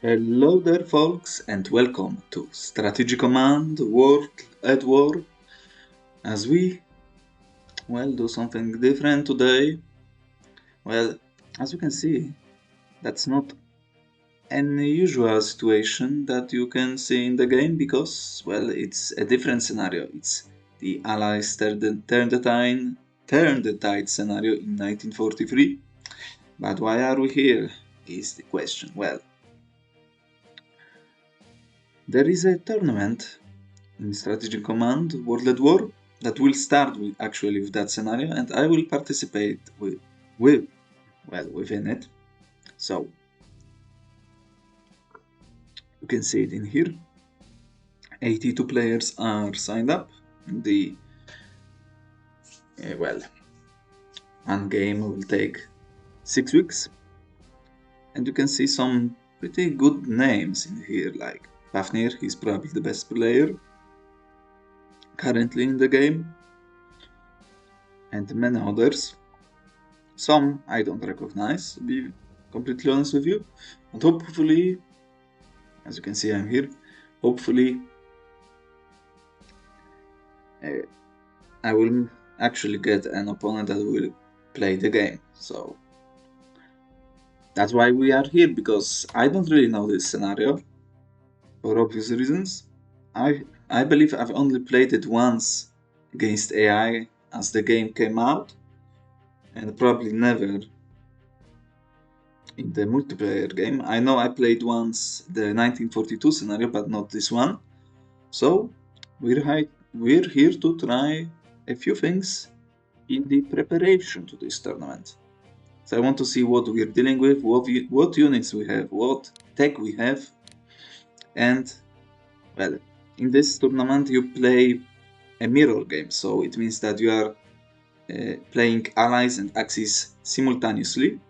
Hello there, folks, and welcome to Strategy Command World at War. As we, do something different today. Well, as you can see, that's not an usual situation that you can see in the game because, it's a different scenario. It's the Allies turn the tide scenario in 1943. But why are we here? Is the question. Well, there is a tournament in Strategy Command World at War that will start with that scenario, and I will participate within it. So you can see it in here. 82 players are signed up. The one game will take 6 weeks, and you can see some pretty good names in here, like Fafnir. He's probably the best player currently in the game, and many others. Some I don't recognize, to be completely honest with you. But hopefully, as you can see, I'm here. Hopefully, I will actually get an opponent that will play the game. So that's why we are here, because I don't really know this scenario for obvious reasons. I believe I've only played it once against AI as the game came out, and probably never in the multiplayer game. I know I played once the 1942 scenario, but not this one. So we're here to try a few things in the preparation to this tournament. So I want to see what we're dealing with, what units we have, what tech we have, and in this tournament you play a mirror game, so it means that you are playing allies and axis simultaneously.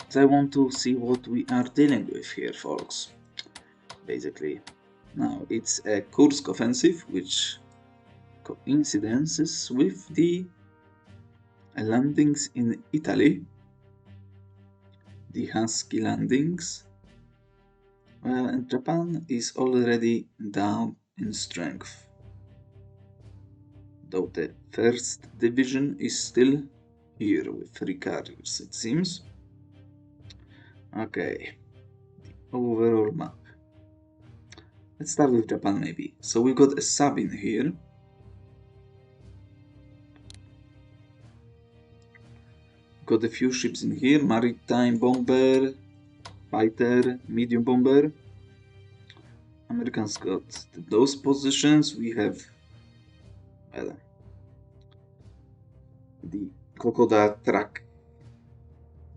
So I want to see what we are dealing with here, folks. Basically, now it's a Kursk offensive, which coincidences with the landings in Italy, the Husky landings. And Japan is already down in strength, though the first division is still here with 3 carriers, it seems. Okay, the overall map. Let's start with Japan, maybe. So we got a sub in here. Got a few ships in here: maritime bomber, fighter, medium bomber. Americans got those positions. We have the Kokoda track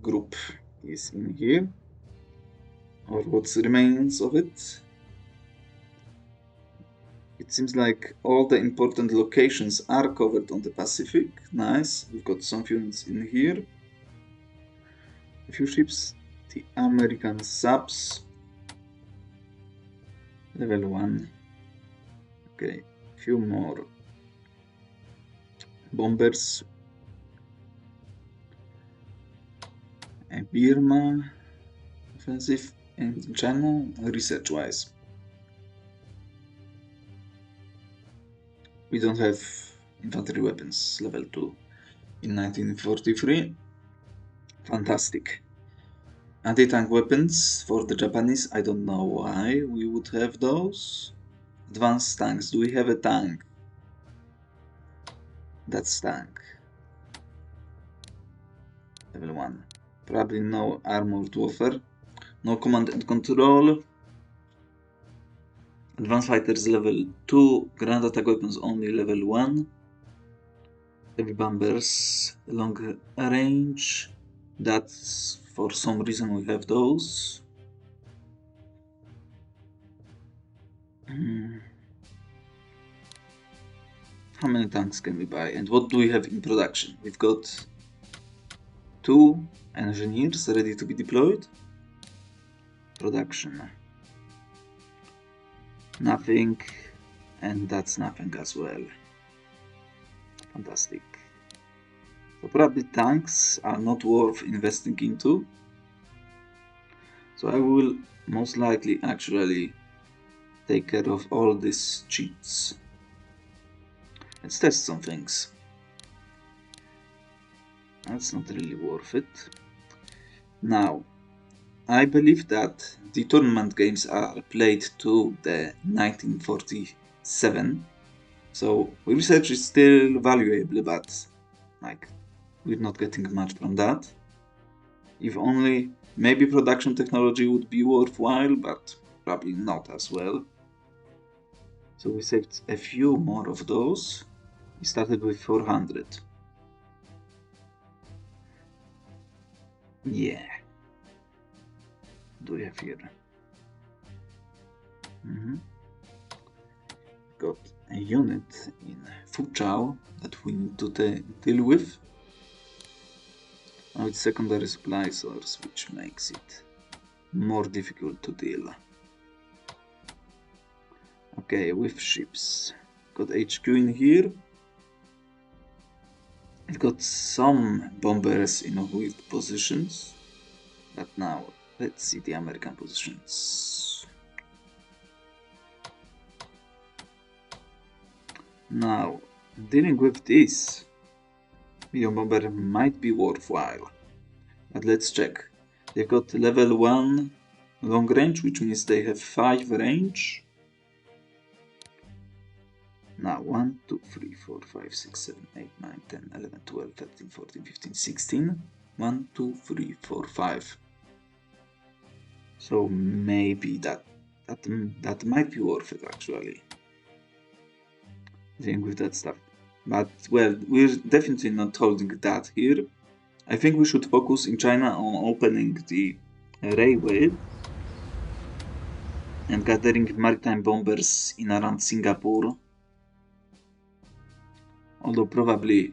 group is in here, or what remains of it. It seems like all the important locations are covered on the Pacific. Nice. We've got some units in here. A few ships. The American subs. Level 1. Okay. A few more bombers. A Burma offensive and China research-wise. We don't have infantry weapons level 2 in 1943. Fantastic. Anti-tank weapons for the Japanese, I don't know why we would have those. Advanced tanks, do we have a tank? That's tank. Level 1. Probably no armored warfare. No command and control. Advanced fighters level 2. Ground attack weapons only level 1. Heavy bombers long range. That's for some reason we have those. How many tanks can we buy, and what do we have in production? We've got 2 engineers ready to be deployed. Production. Nothing, and that's nothing as well. Fantastic. So probably tanks are not worth investing into. So I will most likely actually take care of all these cheats. Let's test some things. That's not really worth it. Now, I believe that the tournament games are played to the 1947, so research is still valuable, but like we're not getting much from that. If only maybe production technology would be worthwhile, but probably not as well. So we saved a few more of those. We started with 400. Yeah. What do we have here? Got a unit in Fuzhou that we need to deal with. Now it's secondary supply source, which makes it more difficult to deal. Okay, with ships. Got HQ in here. I've got some bombers in weird positions. But now, let's see the American positions. Now, dealing with this medium bomber might be worthwhile. But let's check. They've got level 1 long range, which means they have 5 range. Now 1, 2, 3, 4, 5, 6, 7, 8, 9, 10, 11, 12, 13, 14, 15, 16. 1, 2, 3, 4, 5. So maybe that might be worth it actually. Dealing with that stuff. But well, we're definitely not holding that here. I think we should focus in China on opening the railway and gathering maritime bombers in around Singapore. Although probably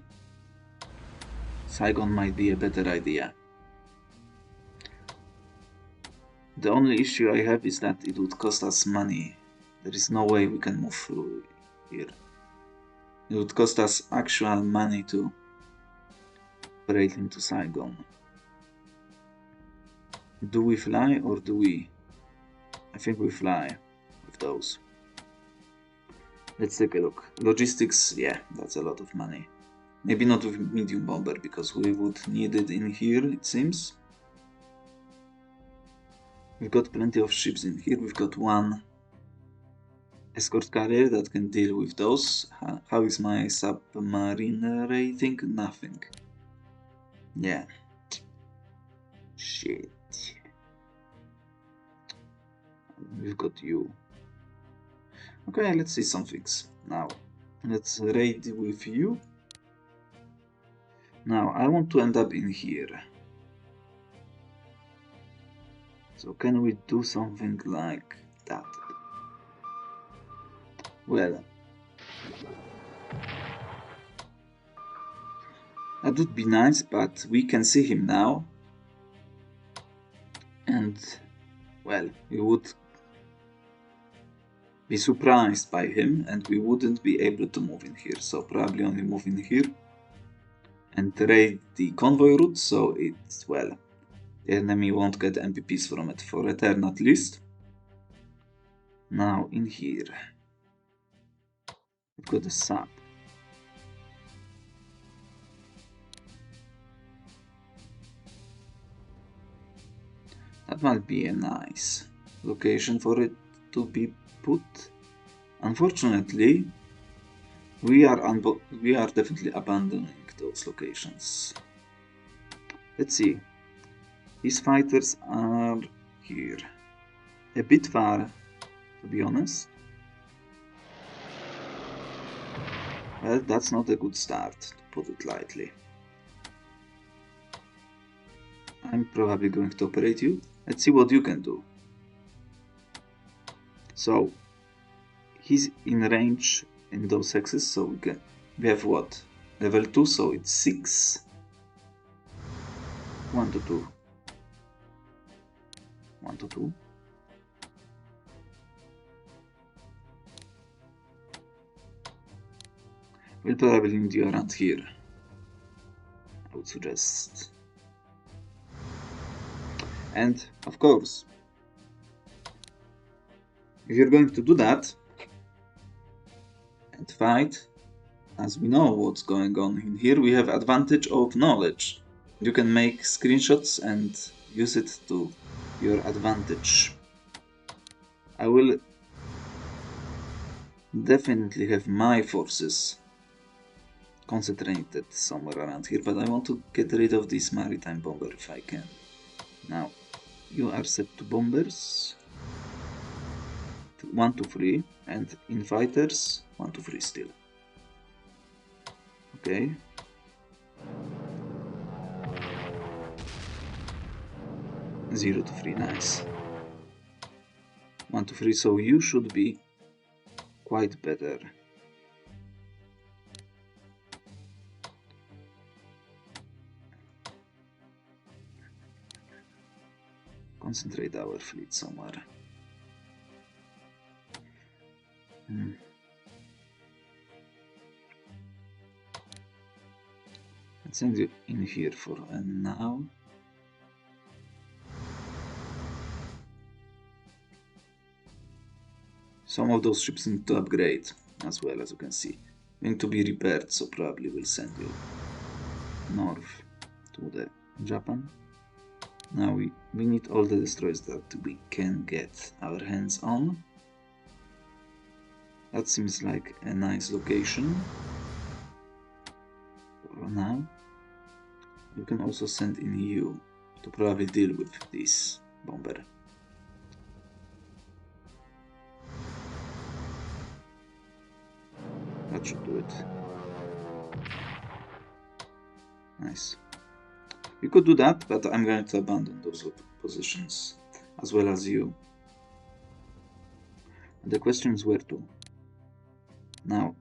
Saigon might be a better idea. The only issue I have is that it would cost us money. There is no way we can move through here. It would cost us actual money to operate into Saigon. Do we fly or do we? I think we fly with those. Let's take a look. Logistics, yeah, that's a lot of money. Maybe not with medium bomber, because we would need it in here, it seems. We've got plenty of ships in here. We've got one escort carrier that can deal with those. How is my submarine rating? Nothing. Yeah. Shit. We've got you. Okay, let's see some things. Now, let's raid with you. Now, I want to end up in here. So can we do something like that? Well, that would be nice, but we can see him now. And, well, we would be surprised by him and we wouldn't be able to move in here. So probably only move in here and raid the convoy route, so it's, well, the enemy won't get MPPs from it for a turn at least. Now in here we've got a sub. That might be a nice location for it to be put. Unfortunately, we are definitely abandoning those locations. Let's see. These fighters are here. A bit far, to be honest. Well, that's not a good start, to put it lightly. I'm probably going to operate you. Let's see what you can do. So, he's in range in those hexes, so we have what? Level 2, so it's 6. 1 to 2. 1 to 2. We'll probably need you around here, I would suggest. And, of course, If you're going to do that and fight, as we know what's going on in here, we have advantage of knowledge. You can make screenshots and use it to your advantage. I will definitely have my forces concentrated somewhere around here, but I want to get rid of this maritime bomber if I can. Now, you are set to bombers. 1 to 3, and in fighters 1 to 3 still. Okay. Zero to 3, nice. 1 to 3, so you should be quite better. Concentrate our fleet somewhere. Let's send you in here for now. Some of those ships need to upgrade as well, as you can see. Need to be repaired, so probably we'll send you north to the Japan. Now we need all the destroyers that we can get our hands on. That seems like a nice location for now. You can also send in you to probably deal with this bomber. That should do it. Nice. You could do that, but I'm going to abandon those positions, as well as you. The question is where to. Now,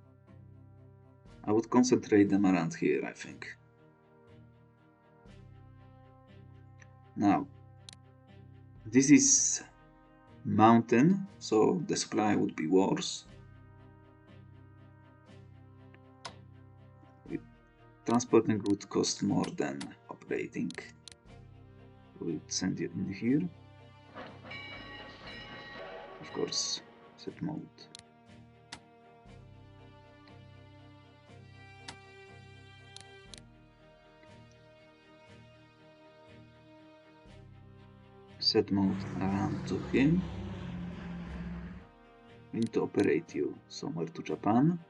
I would concentrate them around here, I think. Now, this is mountain, so the supply would be worse. Transporting would cost more than operating. We'll send you in here. Of course, set mode. Set mode around to him. We need to operate you somewhere to Japan.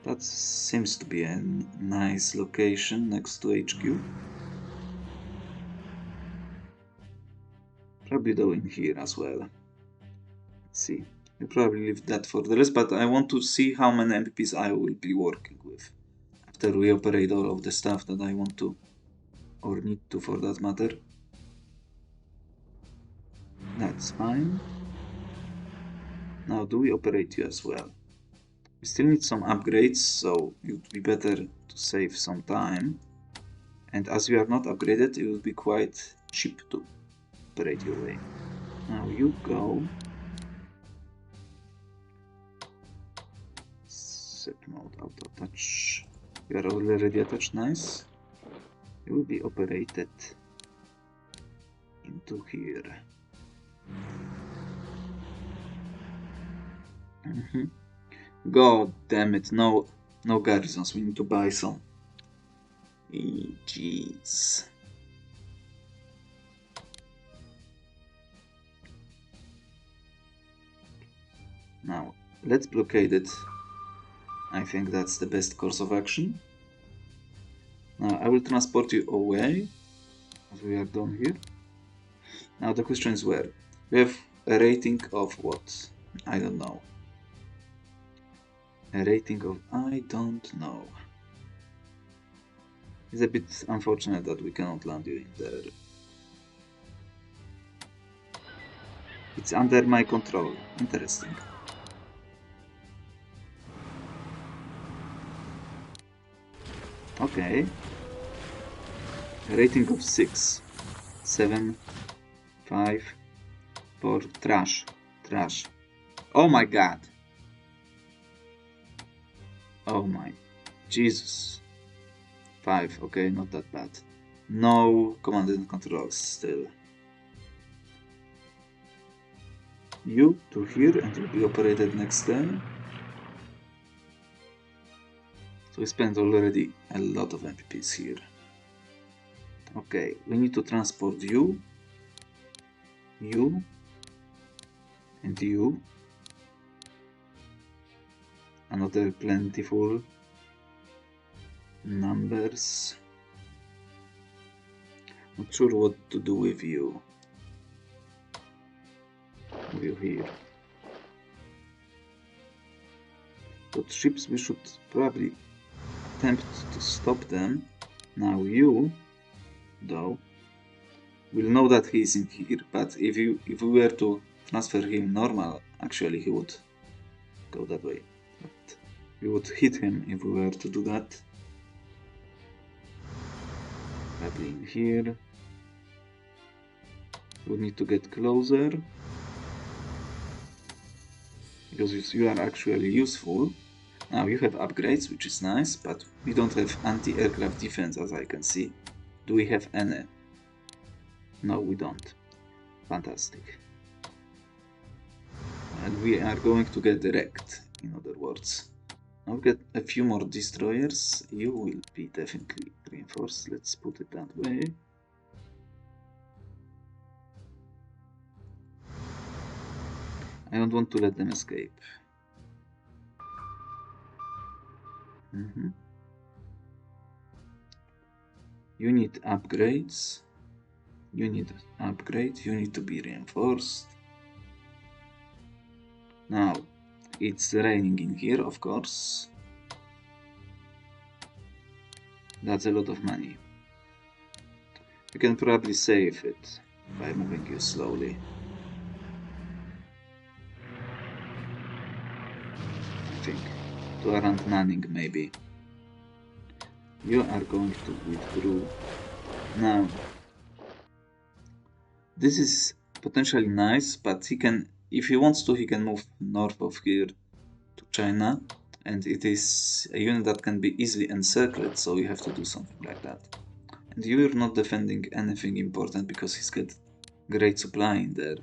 That seems to be a nice location next to HQ. Probably though in here as well. Let's see. We'll probably leave that for the rest, but I want to see how many MPPs I will be working with after we operate all of the stuff that I want to, or need to for that matter. That's fine. Now do we operate you as well? We still need some upgrades, so it would be better to save some time. And as you are not upgraded, it will be quite cheap to operate your way. Now you go. Set mode auto touch. You are already attached, nice. You will be operated into here. God damn it, no garrisons, we need to buy some. Jeez. Now, let's blockade it. I think that's the best course of action. Now, I will transport you away, as we are done here. Now, the question is where? We have a rating of what? I don't know. A rating of I don't know. It's a bit unfortunate that we cannot land you in there. It's under my control. Interesting. Okay. A rating of 6. 7. 5. 4. Trash. Trash. Oh my god. Oh my Jesus. 5, okay, not that bad. No command and controls still. you to here and you'll be operated next day. So we spent already a lot of MPPs here. Okay, we need to transport you, and you. Another plentiful numbers. Not sure what to do with you. You here. But ships, we should probably attempt to stop them. Now you, though, will know that he is in here, but if we were to transfer him normal, actually he would go that way. But we would hit him if we were to do that. Probably in here. We need to get closer. Because you are actually useful. Now you have upgrades, which is nice, but we don't have anti-aircraft defense as I can see. Do we have any? No, we don't. Fantastic. And we are going to get wrecked, in other words. Now we get a few more destroyers. You will be definitely reinforced, let's put it that way. I don't want to let them escape. You need upgrades. You need upgrade. You need to be reinforced. Now, it's raining in here, of course. That's a lot of money. You can probably save it by moving you slowly. I think. To around Manning, maybe. You are going to withdraw. Now, this is potentially nice, but he can, if he wants to, he can move north of here to China, and it is a unit that can be easily encircled, so you have to do something like that. And you are not defending anything important because he's got great supply in there.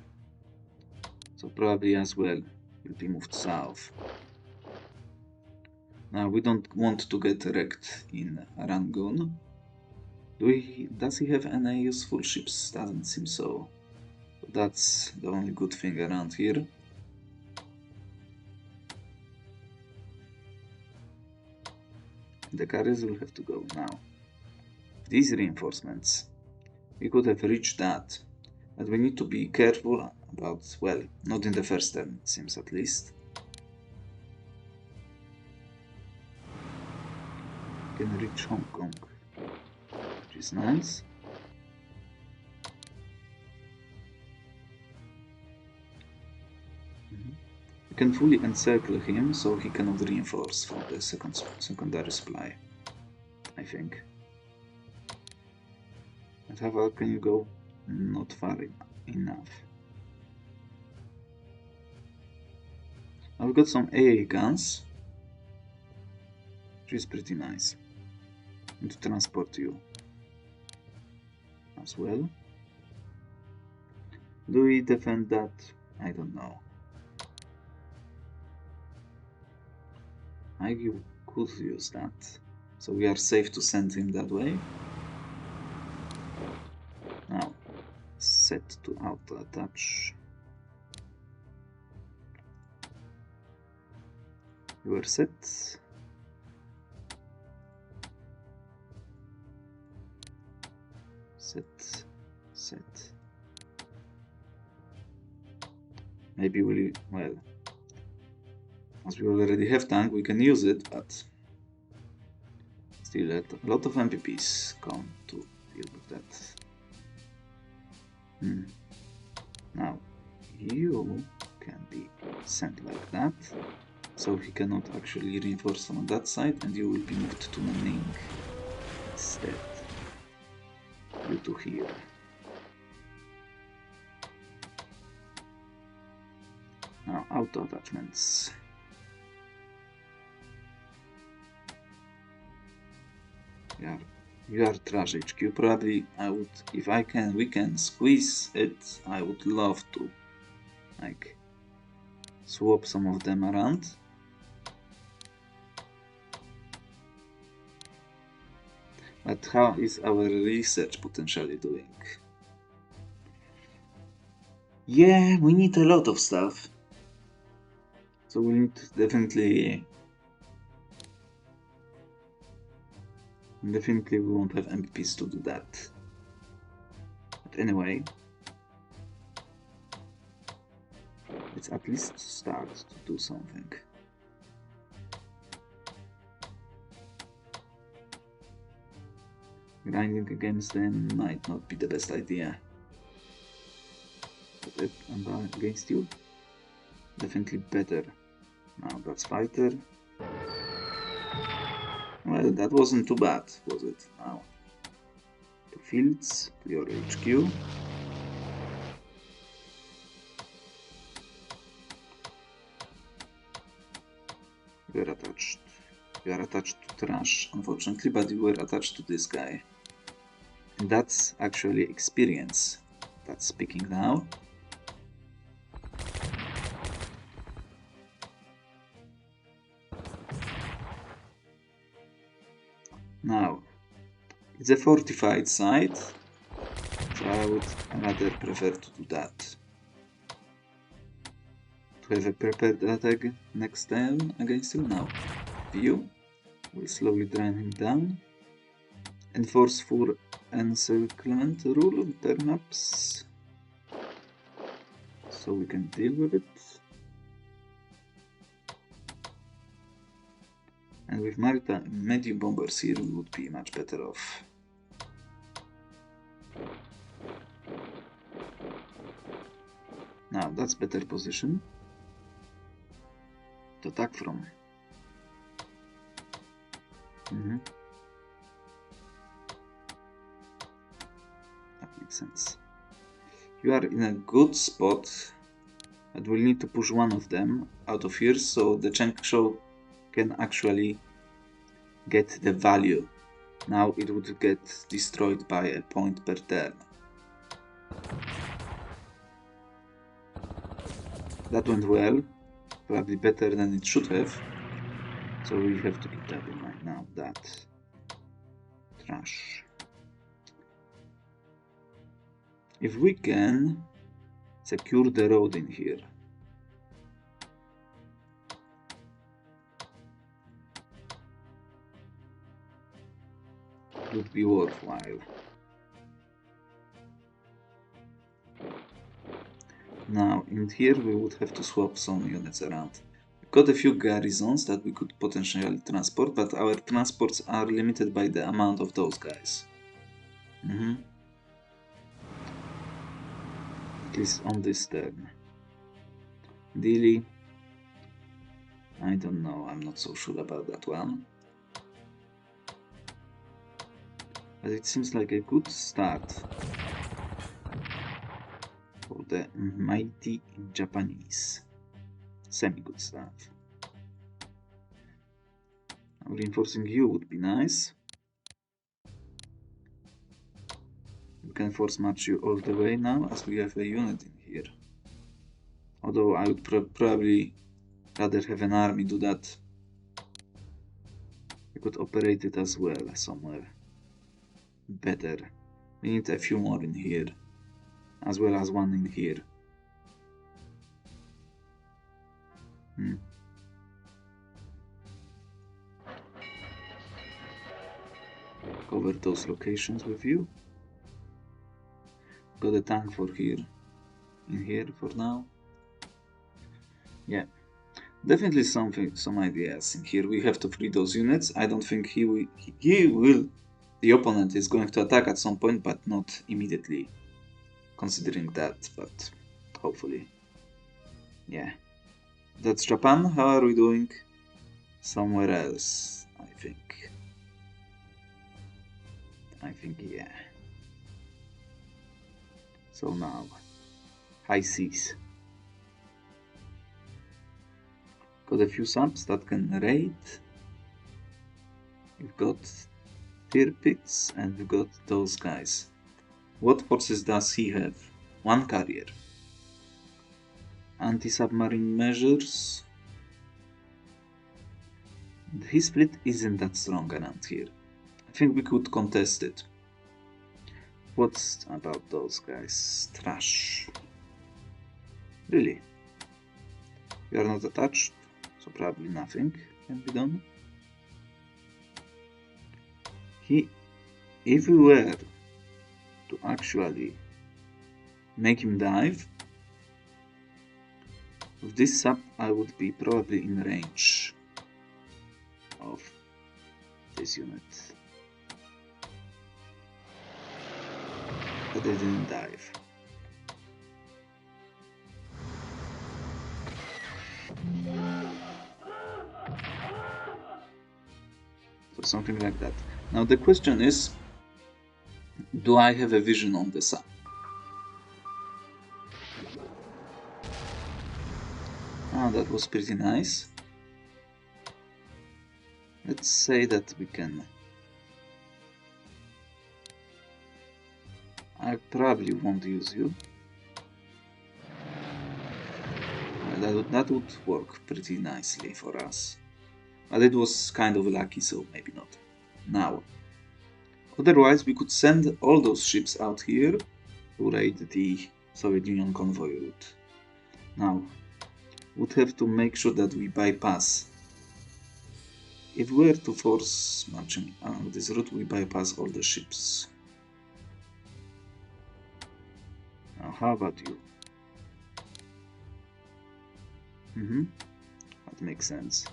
So probably as well will be moved south. Now we don't want to get wrecked in Rangoon. Does he have any useful ships? Doesn't seem so. But that's the only good thing around here. The carriers will have to go now. These reinforcements, we could have reached that, but we need to be careful about, well, not in the first turn, it seems at least. We can reach Hong Kong, which is nice. We can fully encircle him so he cannot reinforce from the secondary supply, I think. And how far can you go? Not far enough. Now we've got some AA guns, which is pretty nice. And to transport you as well. Do we defend that? I don't know. I could use that. So we are safe to send him that way. Now, set to auto attach. You are set. Set. Maybe well, as we already have tank, we can use it, but still a lot of MPPs come to deal with that. Now, you can be sent like that, so he cannot actually reinforce on that side, and you will be moved to Nanning instead. You to here. Now, auto attachments. You are trash HQ. Probably I would, if we can squeeze it, I would love to. Like, swap some of them around. But how is our research potentially doing? Yeah, we need a lot of stuff. So we need definitely we won't have MPs to do that. But anyway, let's at least start to do something. Grinding against them might not be the best idea. But against you? Definitely better. Now that's fighter. Well, that wasn't too bad, was it? Now, to fields, to your HQ. You are attached. You are attached to trash, unfortunately, but you were attached to this guy. And that's actually experience. That's speaking now. Now, it's a fortified site, so I would rather prefer to do that. To have a prepared attack next turn against him now. View. We slowly drain him down. Enforce for encirclement rule, perhaps. So we can deal with it. And with medium bombers here, we would be much better off. Now that's better position to attack from. That makes sense. You are in a good spot, but we'll need to push one of them out of here so the Cheng Shou can actually get the value. Now it would get destroyed by a point per turn. That went well, probably better than it should have. So we have to keep that in mind now. That trash. If we can secure the road in here. It would be worthwhile. Now in here we would have to swap some units around. We've got a few garrisons that we could potentially transport, but our transports are limited by the amount of those guys. At least on this turn. Dilly. I don't know, I'm not so sure about that one. But it seems like a good start for the mighty Japanese. Semi-good start. Reinforcing you would be nice. We can force march you all the way now, as we have a unit in here. Although I would probably rather have an army do that. We could operate it as well somewhere better. We need a few more in here, as well as one in here. Cover those locations with you. Got a tank for here, in here for now. Yeah, definitely some ideas in here. We have to free those units. I don't think he will. The opponent is going to attack at some point, but not immediately. Considering that, but hopefully. Yeah. That's Japan. How are we doing? Somewhere else, I think. Yeah. So now, high seas. Got a few subs that can raid. We've got Tirpitz and we've got those guys. What forces does he have? One carrier. Anti-submarine measures. His fleet isn't that strong around here. I think we could contest it. What's about those guys? Trash. Really? We are not attached, so probably nothing can be done. If we were to actually make him dive, with this sub I would be probably in range of this unit. But they didn't dive. So something like that. Now the question is, do I have a vision on the sub? Ah, that was pretty nice. Let's say that we can. I probably won't use you. That would work pretty nicely for us. But it was kind of lucky, so maybe not. Now, otherwise we could send all those ships out here to raid the Soviet Union convoy route. Now, would have to make sure that we bypass. If we were to force marching along this route, we bypass all the ships. Now, how about you? That makes sense.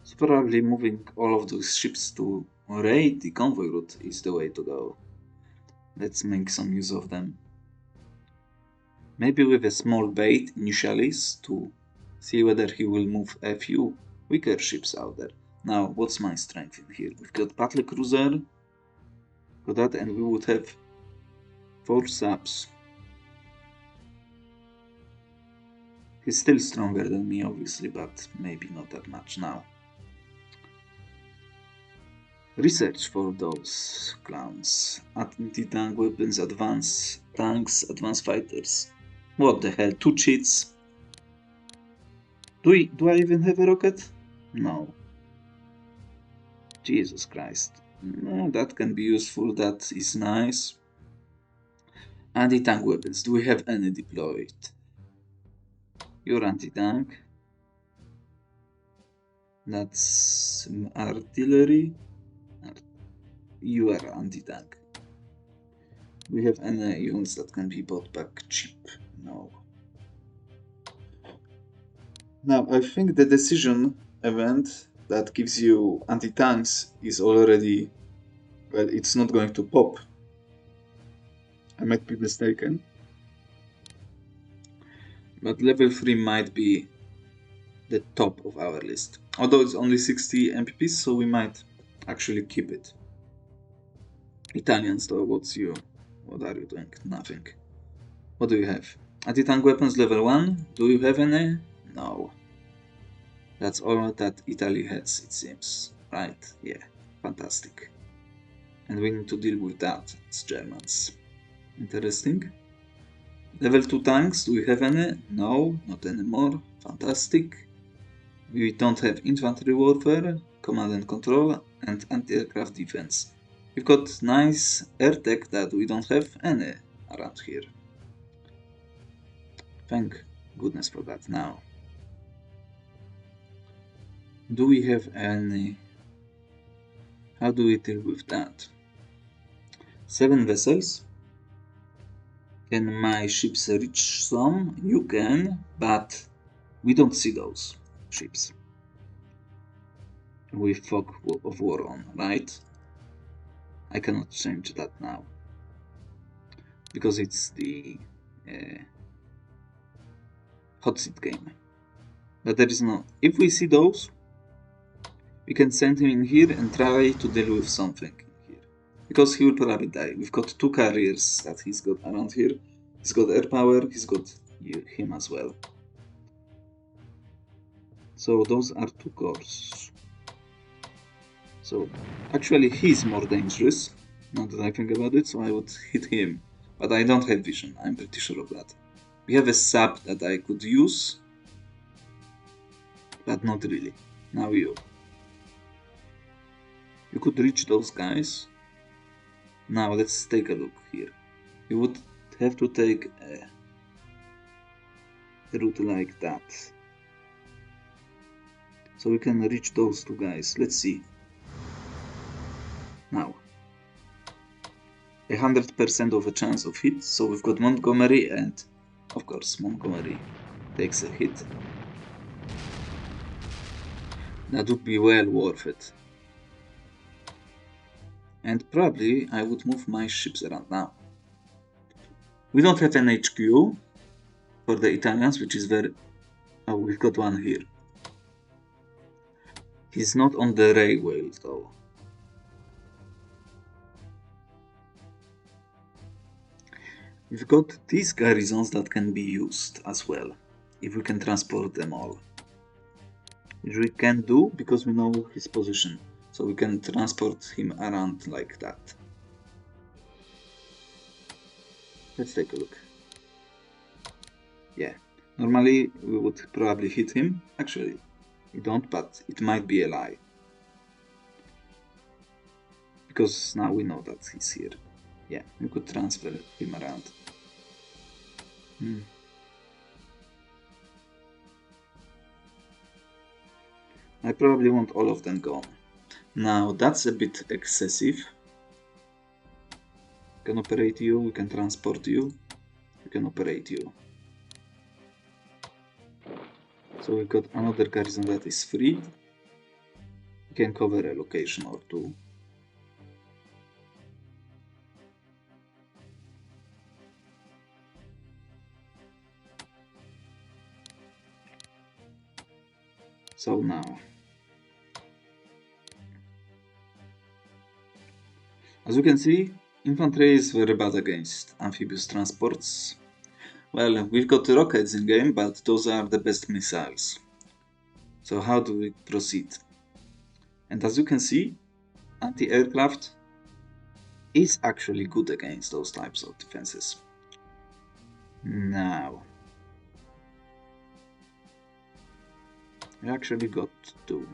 So probably moving all of those ships to raid the convoy route is the way to go. Let's make some use of them. Maybe with a small bait initially to see whether he will move a few weaker ships out there. Now, what's my strength in here? We've got battle cruiser, got that, and we would have 4 subs. He's still stronger than me, obviously, but maybe not that much now. Research for those clowns. Anti-tank weapons, advanced tanks, advanced fighters. What the hell? 2 cheats? Do I even have a rocket? No. Jesus Christ. No, that can be useful. That is nice. Anti-tank weapons. Do we have any deployed? You're anti-tank. That's artillery. You are anti-tank. We have any units that can be bought back cheap? No. Now, I think the decision event that gives you anti-tanks is already... well, it's not going to pop. I might be mistaken. But level 3 might be the top of our list. Although it's only 60 MPPs, so we might actually keep it. Italians though, what are you doing? Nothing. What do you have? Anti-tank weapons level 1. Do you have any? No. That's all that Italy has, it seems. Right? Yeah. Fantastic. And we need to deal with that. It's Germans. Interesting. Level 2 tanks, do we have any? No, not anymore. Fantastic. We don't have infantry warfare, command and control, and anti-aircraft defense. We've got nice air tech that we don't have any around here. Thank goodness for that. Now, do we have any... how do we deal with that? 7 vessels. Can my ships reach some? You can, but we don't see those ships with fog of war on, right? I cannot change that now because it's the hot seat game. But there is no... if we see those, we can send him in here and try to deal with something here. Because he will probably die. We've got 2 carriers that he's got around here. He's got air power, he's got him as well. So those are 2 cores. So actually he's more dangerous. Now that I think about it, so I would hit him. But I don't have vision, I'm pretty sure of that. We have a sub that I could use, but not really. Now you. You could reach those guys. Now let's take a look here. You would have to take a route like that. So we can reach those two guys. Let's see. Now. 100% of a chance of hit, so we've got Montgomery, and of course Montgomery takes a hit. That would be well worth it. And probably I would move my ships around now. We don't have an HQ for the Italians, which is very... Oh, we've got one here. He's not on the railway though. We've got these garrisons that can be used as well, if we can transport them all. Which we can do because we know his position, so we can transport him around like that. Let's take a look. Yeah, normally we would probably hit him. Actually, we don't, but it might be a lie. Because now we know that he's here. Yeah, we could transfer him around. I probably want all of them gone. Now that's a bit excessive. We can operate you, we can transport you, we can operate you. So we've got another garrison that is free. We can cover a location or two. So now, as you can see, infantry is very bad against amphibious transports. Well, we've got rockets in game, but those are the best missiles. So how do we proceed? And as you can see, anti-aircraft is actually good against those types of defenses. Now, we actually got two.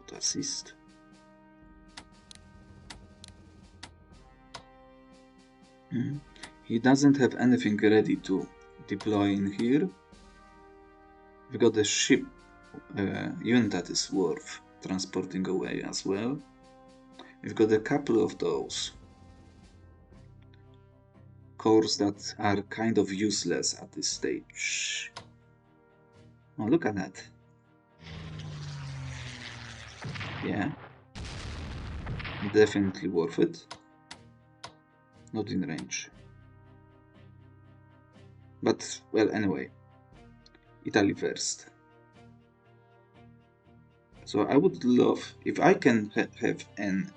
To assist. He doesn't have anything ready to deploy in here. We got a ship unit that is worth transporting away as well. We've got a couple of those cores that are kind of useless at this stage. Oh, look at that. Yeah. Definitely worth it. Not in range. But, well, anyway. Italy first. So I would love, if I can have an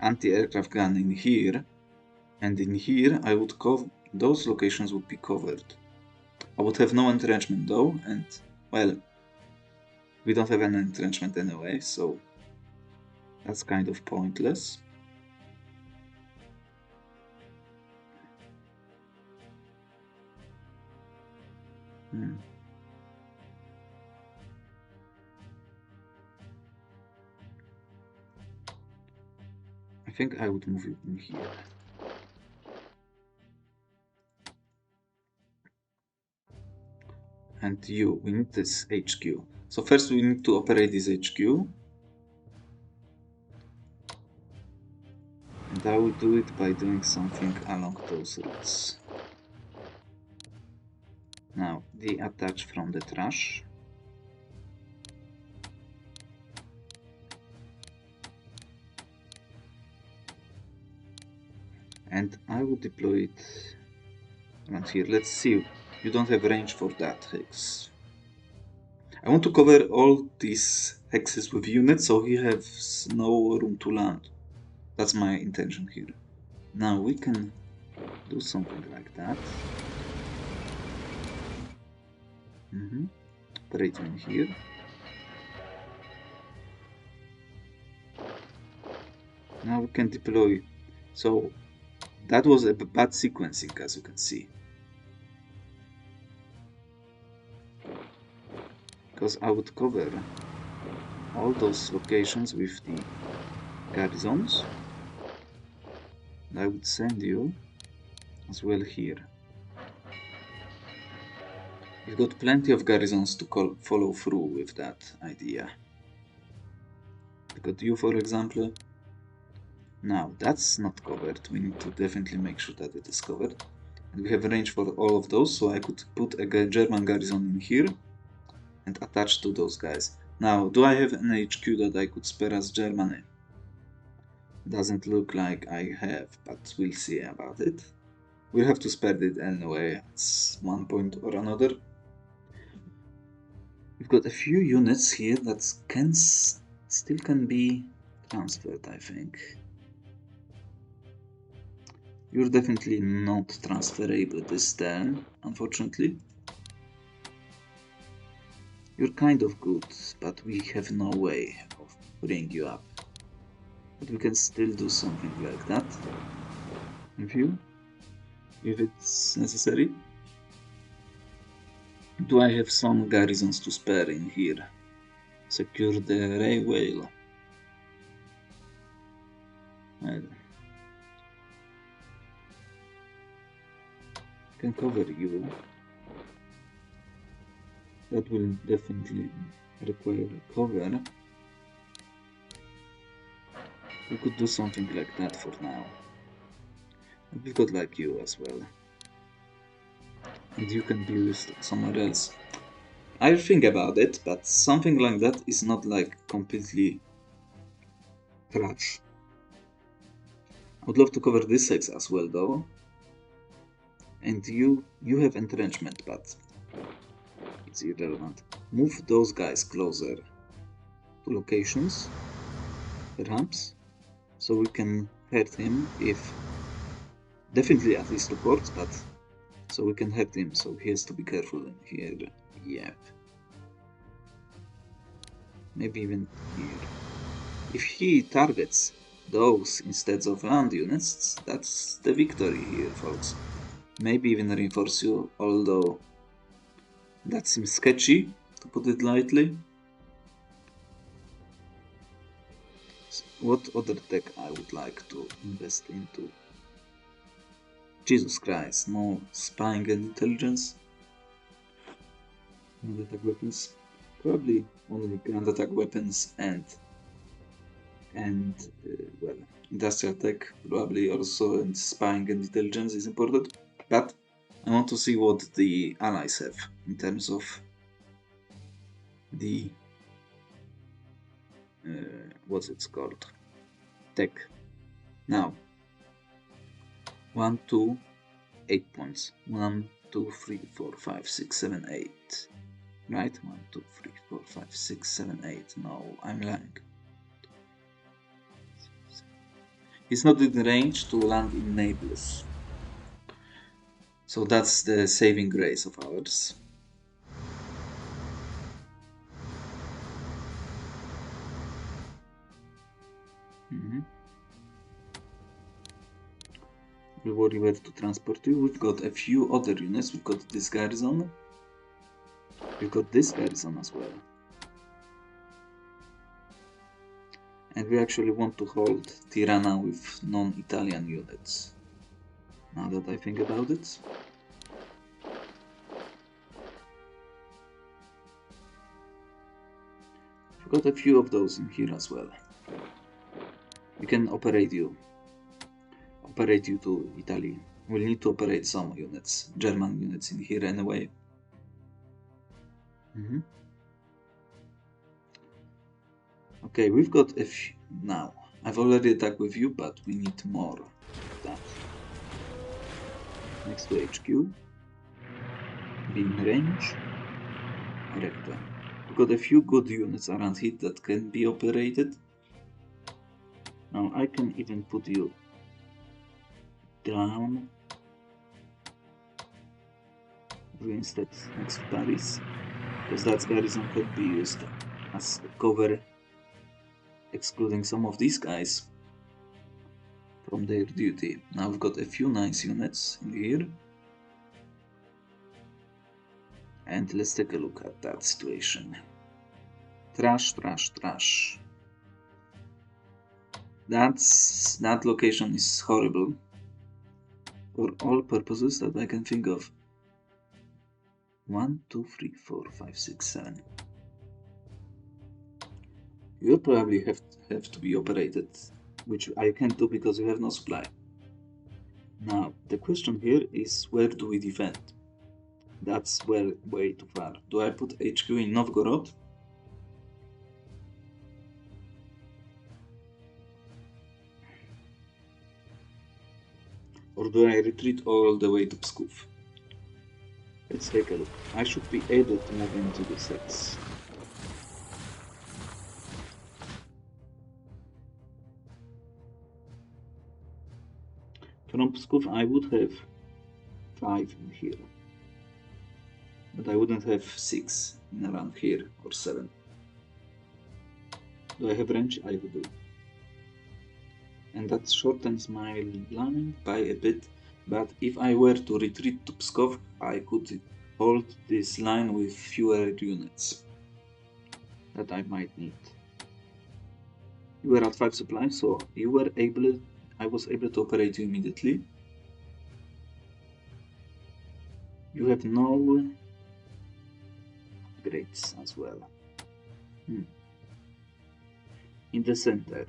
anti-aircraft gun in here, and in here I would cover, those locations would be covered. I would have no entrenchment though, and, well, we don't have an entrenchment anyway, so that's kind of pointless. I think I would move you in here. And you, we need this HQ. So first we need to operate this HQ. And I will do it by doing something along those routes. Now, detach from the trash. And I will deploy it around here. Let's see. You don't have range for that hex. I want to cover all these hexes with units so he has no room to land. That's my intention here. Now we can do something like that. operate you in here. Now we can deploy. So that was a bad sequencing, as you can see. Because I would cover all those locations with the garrisons. And I would send you as well here. We've got plenty of garrisons to follow through with that idea. We've got you, for example. Now, that's not covered. We need to definitely make sure that it is covered. And we have a range for all of those, so I could put a German garrison in here and attach to those guys. Now, do I have an HQ that I could spare as Germany? Doesn't look like I have, but we'll see about it. We'll have to spare it anyway, at one point or another. We've got a few units here that still can be transferred, I think. You're definitely not transferable this turn, unfortunately. You're kind of good, but we have no way of bringing you up. But we can still do something like that. If it's necessary. Do I have some garrisons to spare in here? Secure the railway. Can cover you. That will definitely require a cover. We could do something like that for now. And we've got like you as well. And you can be used somewhere else. I'll think about it, but something like that is not like completely trash. I would love to cover this sex as well though. And you have entrenchment, but it's irrelevant. Move those guys closer to locations, perhaps, so we can hurt him if... Definitely at least to ports, but so we can hurt him, so he has to be careful in here. Yep. Maybe even here. If he targets those instead of land units, that's the victory here, folks. Maybe even reinforce you, although that seems sketchy, to put it lightly. What other tech I would like to invest into? Jesus Christ, no spying and intelligence. Grand attack weapons. Probably only grand attack weapons and well, industrial tech probably also, and spying and intelligence is important. But I want to see what the allies have in terms of the what's it called? Tech. Now 1, 2, 8 points. 1, 2, 3, 4, 5, 6, 7, 8. Right? 1, 2, 3, 4, 5, 6, 7, 8. No, I'm lying. He's not in range to land in Naples. So that's the saving grace of ours. We'll worry where to transport you. We've got a few other units. We've got this garrison. We've got this garrison as well. And we actually want to hold Tirana with non-Italian units. Now that I think about it. We've got a few of those in here as well. We can operate you to Italy. We'll need to operate some units, German units in here anyway. Okay, we've got a few now. I've already attacked with you, but we need more of that. Next to HQ. Be in range. Recta. We've got a few good units around here that can be operated. Now I can even put you down. Instead next to Paris. because that garrison could be used as cover, excluding some of these guys from their duty. Now we've got a few nice units in here. And let's take a look at that situation. Trash, trash, trash. That location is horrible for all purposes that I can think of. 1, 2, 3, 4, 5, 6, 7. You'll probably have to be operated, which I can't do because you have no supply. Now, the question here is, where do we defend? That's way too far. Do I put HQ in Novgorod? Or do I retreat all the way to Pskov? Let's take a look. I should be able to move into the sets. From Pskov I would have 5 in here. But I wouldn't have 6 in around here, or 7. Do I have range? I do. And that shortens my line by a bit, but if I were to retreat to Pskov, I could hold this line with fewer units that I might need. You were at 5 supply, so I was able to operate you immediately. You have no grades as well. In the center.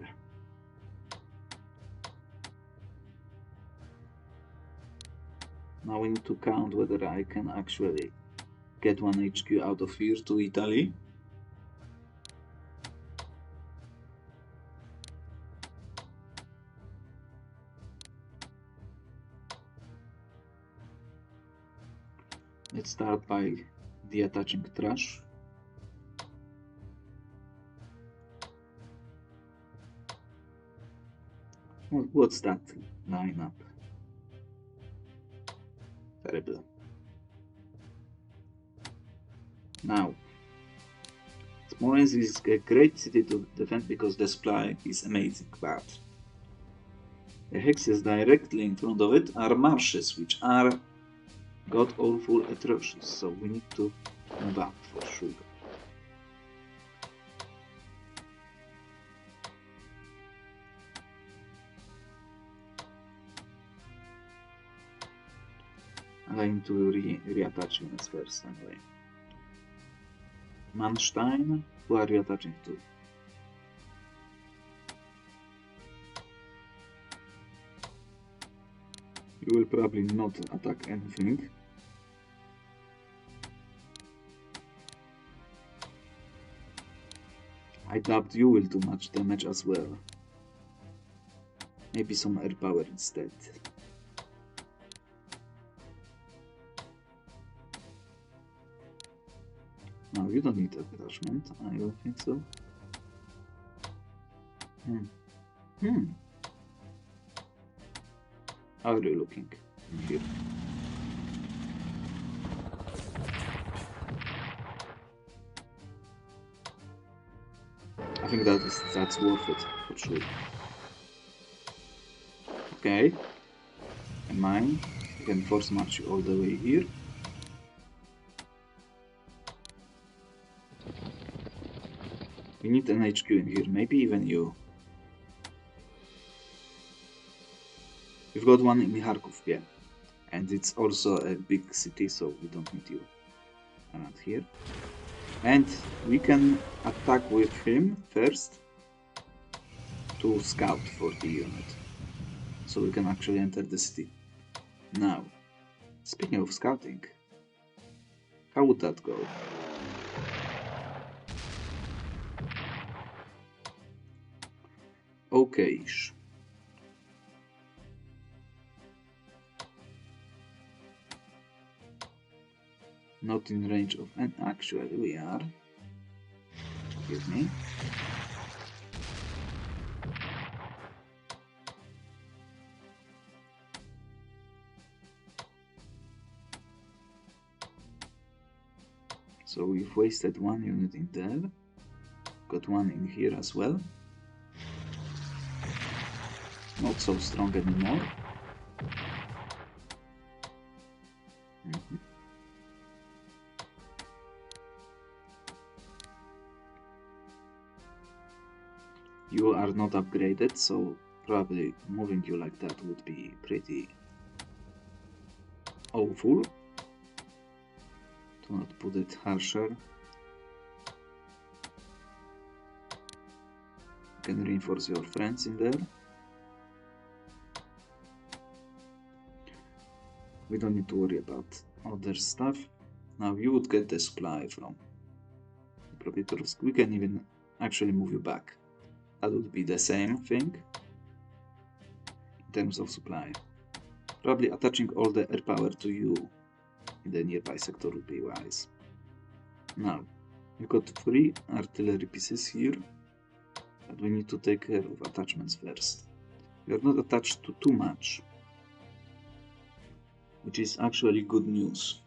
Now we need to count whether I can actually get one HQ out of here to Italy. Let's start by detaching trash. What's that lineup? Terrible. Now, Smolensk is a great city to defend because the supply is amazing, but the hexes directly in front of it are marshes, which are god-awful atrocious, so we need to move up for sure. And I need to reattach units first anyway. Manstein, who are you attaching to? You will probably not attack anything. I doubt you will do much damage as well. Maybe some air power instead. No, you don't need attachment. I don't think so. How are you looking here? I think that's worth it for sure. Okay, and mine. I can force march you all the way here. We need an HQ in here, maybe even you. We've got one in Kharkov, yeah. And it's also a big city, so we don't need you around here. And we can attack with him first to scout for the unit. So we can actually enter the city. Now, speaking of scouting, how would that go? Okay-ish. Not in range of, and actually we are. Excuse me. So we've wasted one unit in there. Got one in here as well. Not so strong anymore. You are not upgraded, so probably moving you like that would be pretty awful. Do not put it harsher. You can reinforce your friends in there. We don't need to worry about other stuff. Now you would get the supply from Propytovsk. We can even actually move you back. That would be the same thing in terms of supply. Probably attaching all the air power to you in the nearby sector would be wise. Now, we've got 3 artillery pieces here, but we need to take care of attachments first. We are not attached to too much, which is actually good news.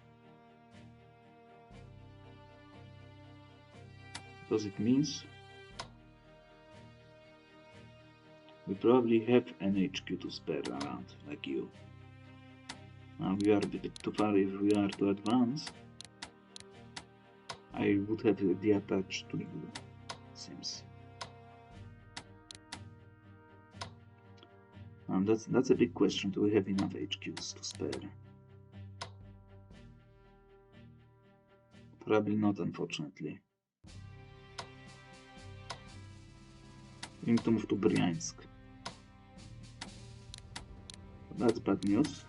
Because it means we probably have an HQ to spare around, like you. Now we are a bit too far if we are to advance. I would have detached to you, seems. That's a big question. Do we have enough HQs to spare? Probably not, unfortunately. We need to move to Bryansk. That's bad news.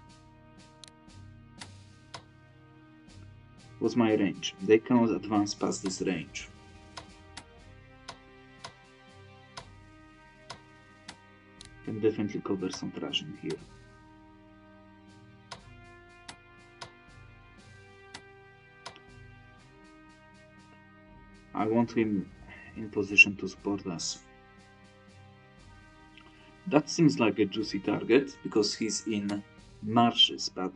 What's my range? They cannot advance past this range. Can definitely cover some Russian here. I want him in position to support us. That seems like a juicy target because he's in marshes, but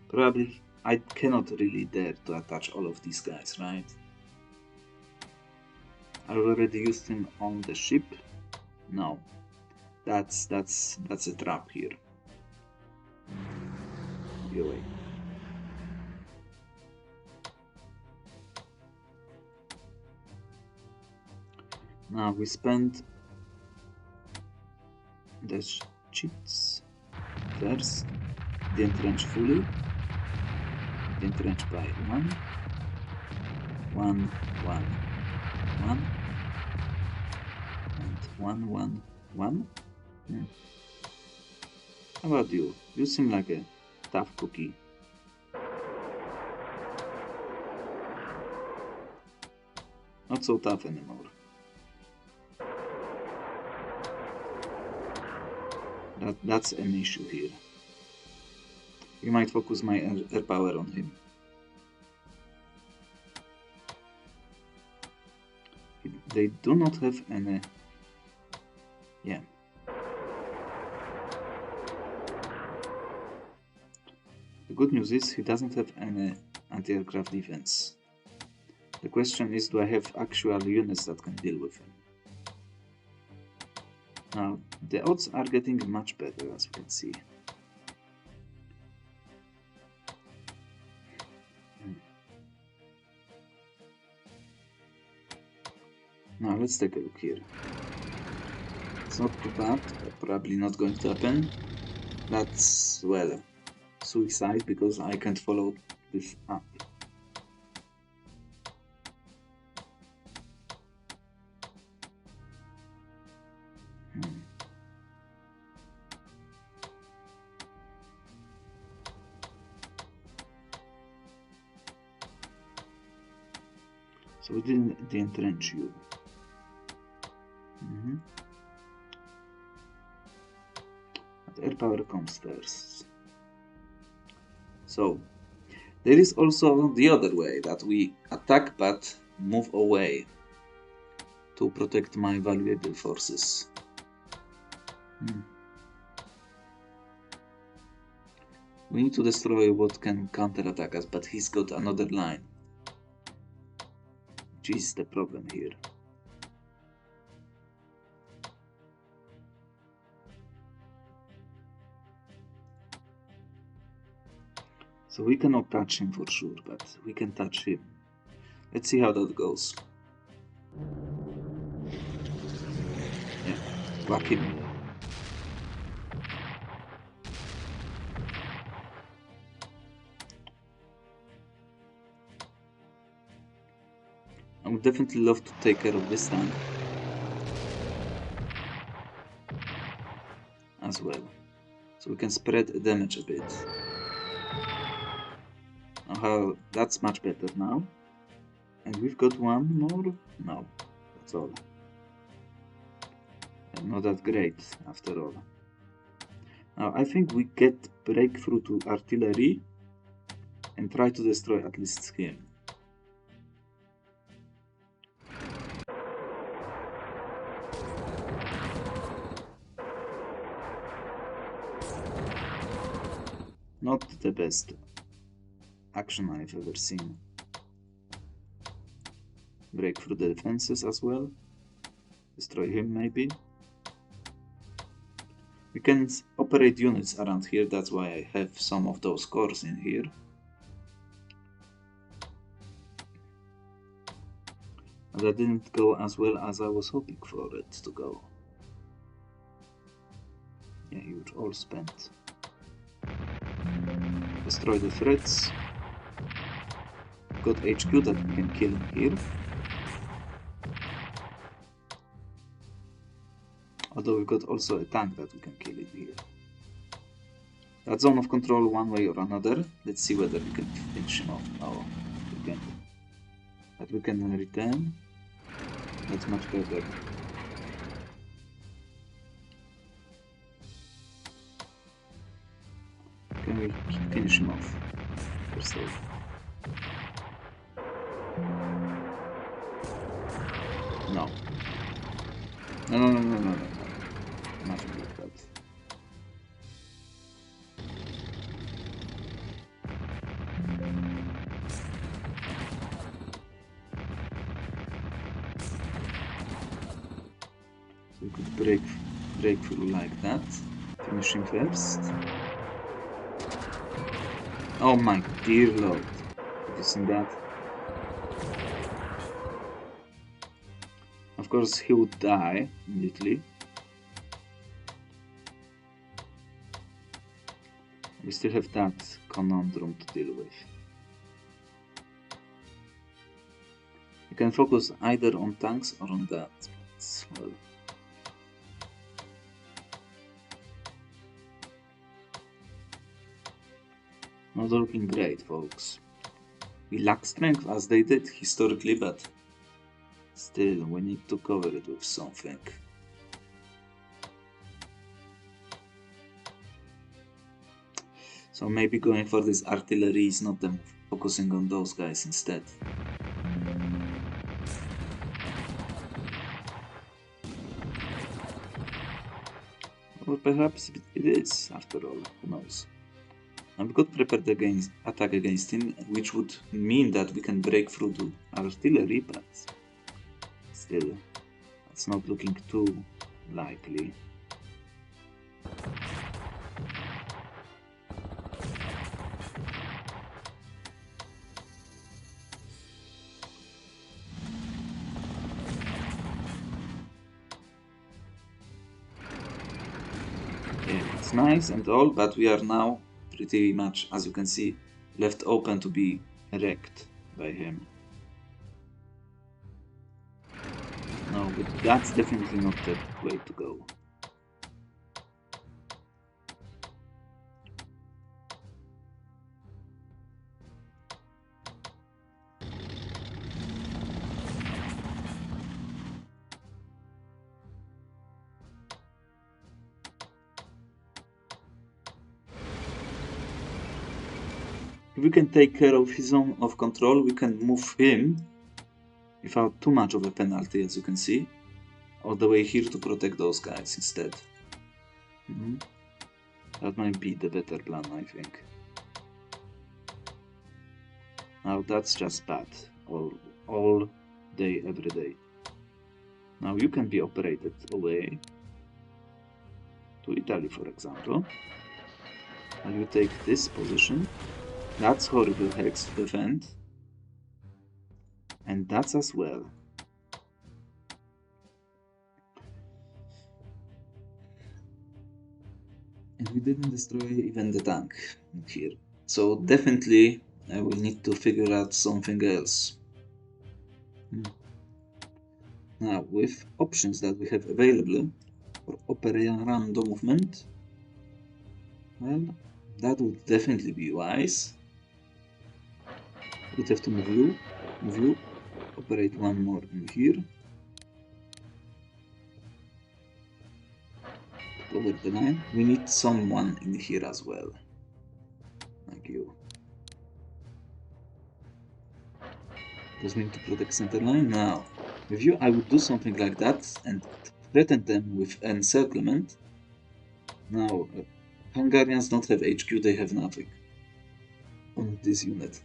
probably I cannot really dare to attach all of these guys, right? I already used him on the ship. No, that's a trap here. Go away. Now we spend the cheats first. The entrench fully. The entrench by 1, 1, 1, 1, and 1, 1, 1. How about you? You seem like a tough cookie. Not so tough anymore. That's an issue here. You might focus my air power on him. They do not have any... Yeah. The good news is he doesn't have any anti-aircraft defense. The question is, do I have actual units that can deal with him? Now, the odds are getting much better, as we can see. Now, let's take a look here. It's not too bad, but probably not going to happen. That's, well, suicide, because I can't follow this up. So we didn't entrench you. But air power comes first. So there is also the other way, that we attack but move away to protect my valuable forces. We need to destroy what can counterattack us, but he's got another line. which is the problem here. So we cannot touch him for sure, but we can touch him. Let's see how that goes. Yeah, whack him. I would definitely love to take care of this tank as well, so we can spread the damage a bit. That's much better now. And we've got one more? No, that's all. Not that great after all. Now I think we get breakthrough to artillery and try to destroy at least him. Not the best action I've ever seen. Break through the defenses as well. Destroy him maybe. We can operate units around here, that's why I have some of those cores in here. And that didn't go as well as I was hoping for it to go. Yeah, you were all spent. Destroy the threats. Got HQ that we can kill in here. Although we've got also a tank that we can kill in here. That zone of control one way or another. Let's see whether we can finish him off. Oh, we can't. But we can return. That's much better. Can we finish him off? First of all. No. No. Nothing like that. So we could break through like that. Finish him first. Oh my dear lord. Have you seen that? Of course he would die immediately. We still have that conundrum to deal with. You can focus either on tanks or on that. Well, not looking great, folks. We lack strength as they did historically, but still we need to cover it with something. So maybe going for this artillery is not the move, focusing on those guys instead. Or perhaps it is, after all, who knows. And we could prepare the attack against him, which would mean that we can break through to artillery, but still, it's not looking too likely. It's nice and all, but we are now pretty much, as you can see, left open to be wrecked by him. No, but that's definitely not the way to go. If we can take care of his zone of control, we can move him without too much of a penalty, as you can see, all the way here to protect those guys instead. That might be the better plan, I think. Now that's just bad. All day every day. Now you can be operated away to Italy, for example. And you take this position. That's horrible hex to defend. And that's as well. And we didn't destroy even the tank here. So definitely I will need to figure out something else. Now with options that we have available for operando movement, well, that would definitely be wise. We'd have to move you, operate one more in here. Over the line. We need someone in here as well. Like you. Because we need to protect center line. Now, with you, I would do something like that and threaten them with encirclement. Now, Hungarians don't have HQ, they have nothing on this unit.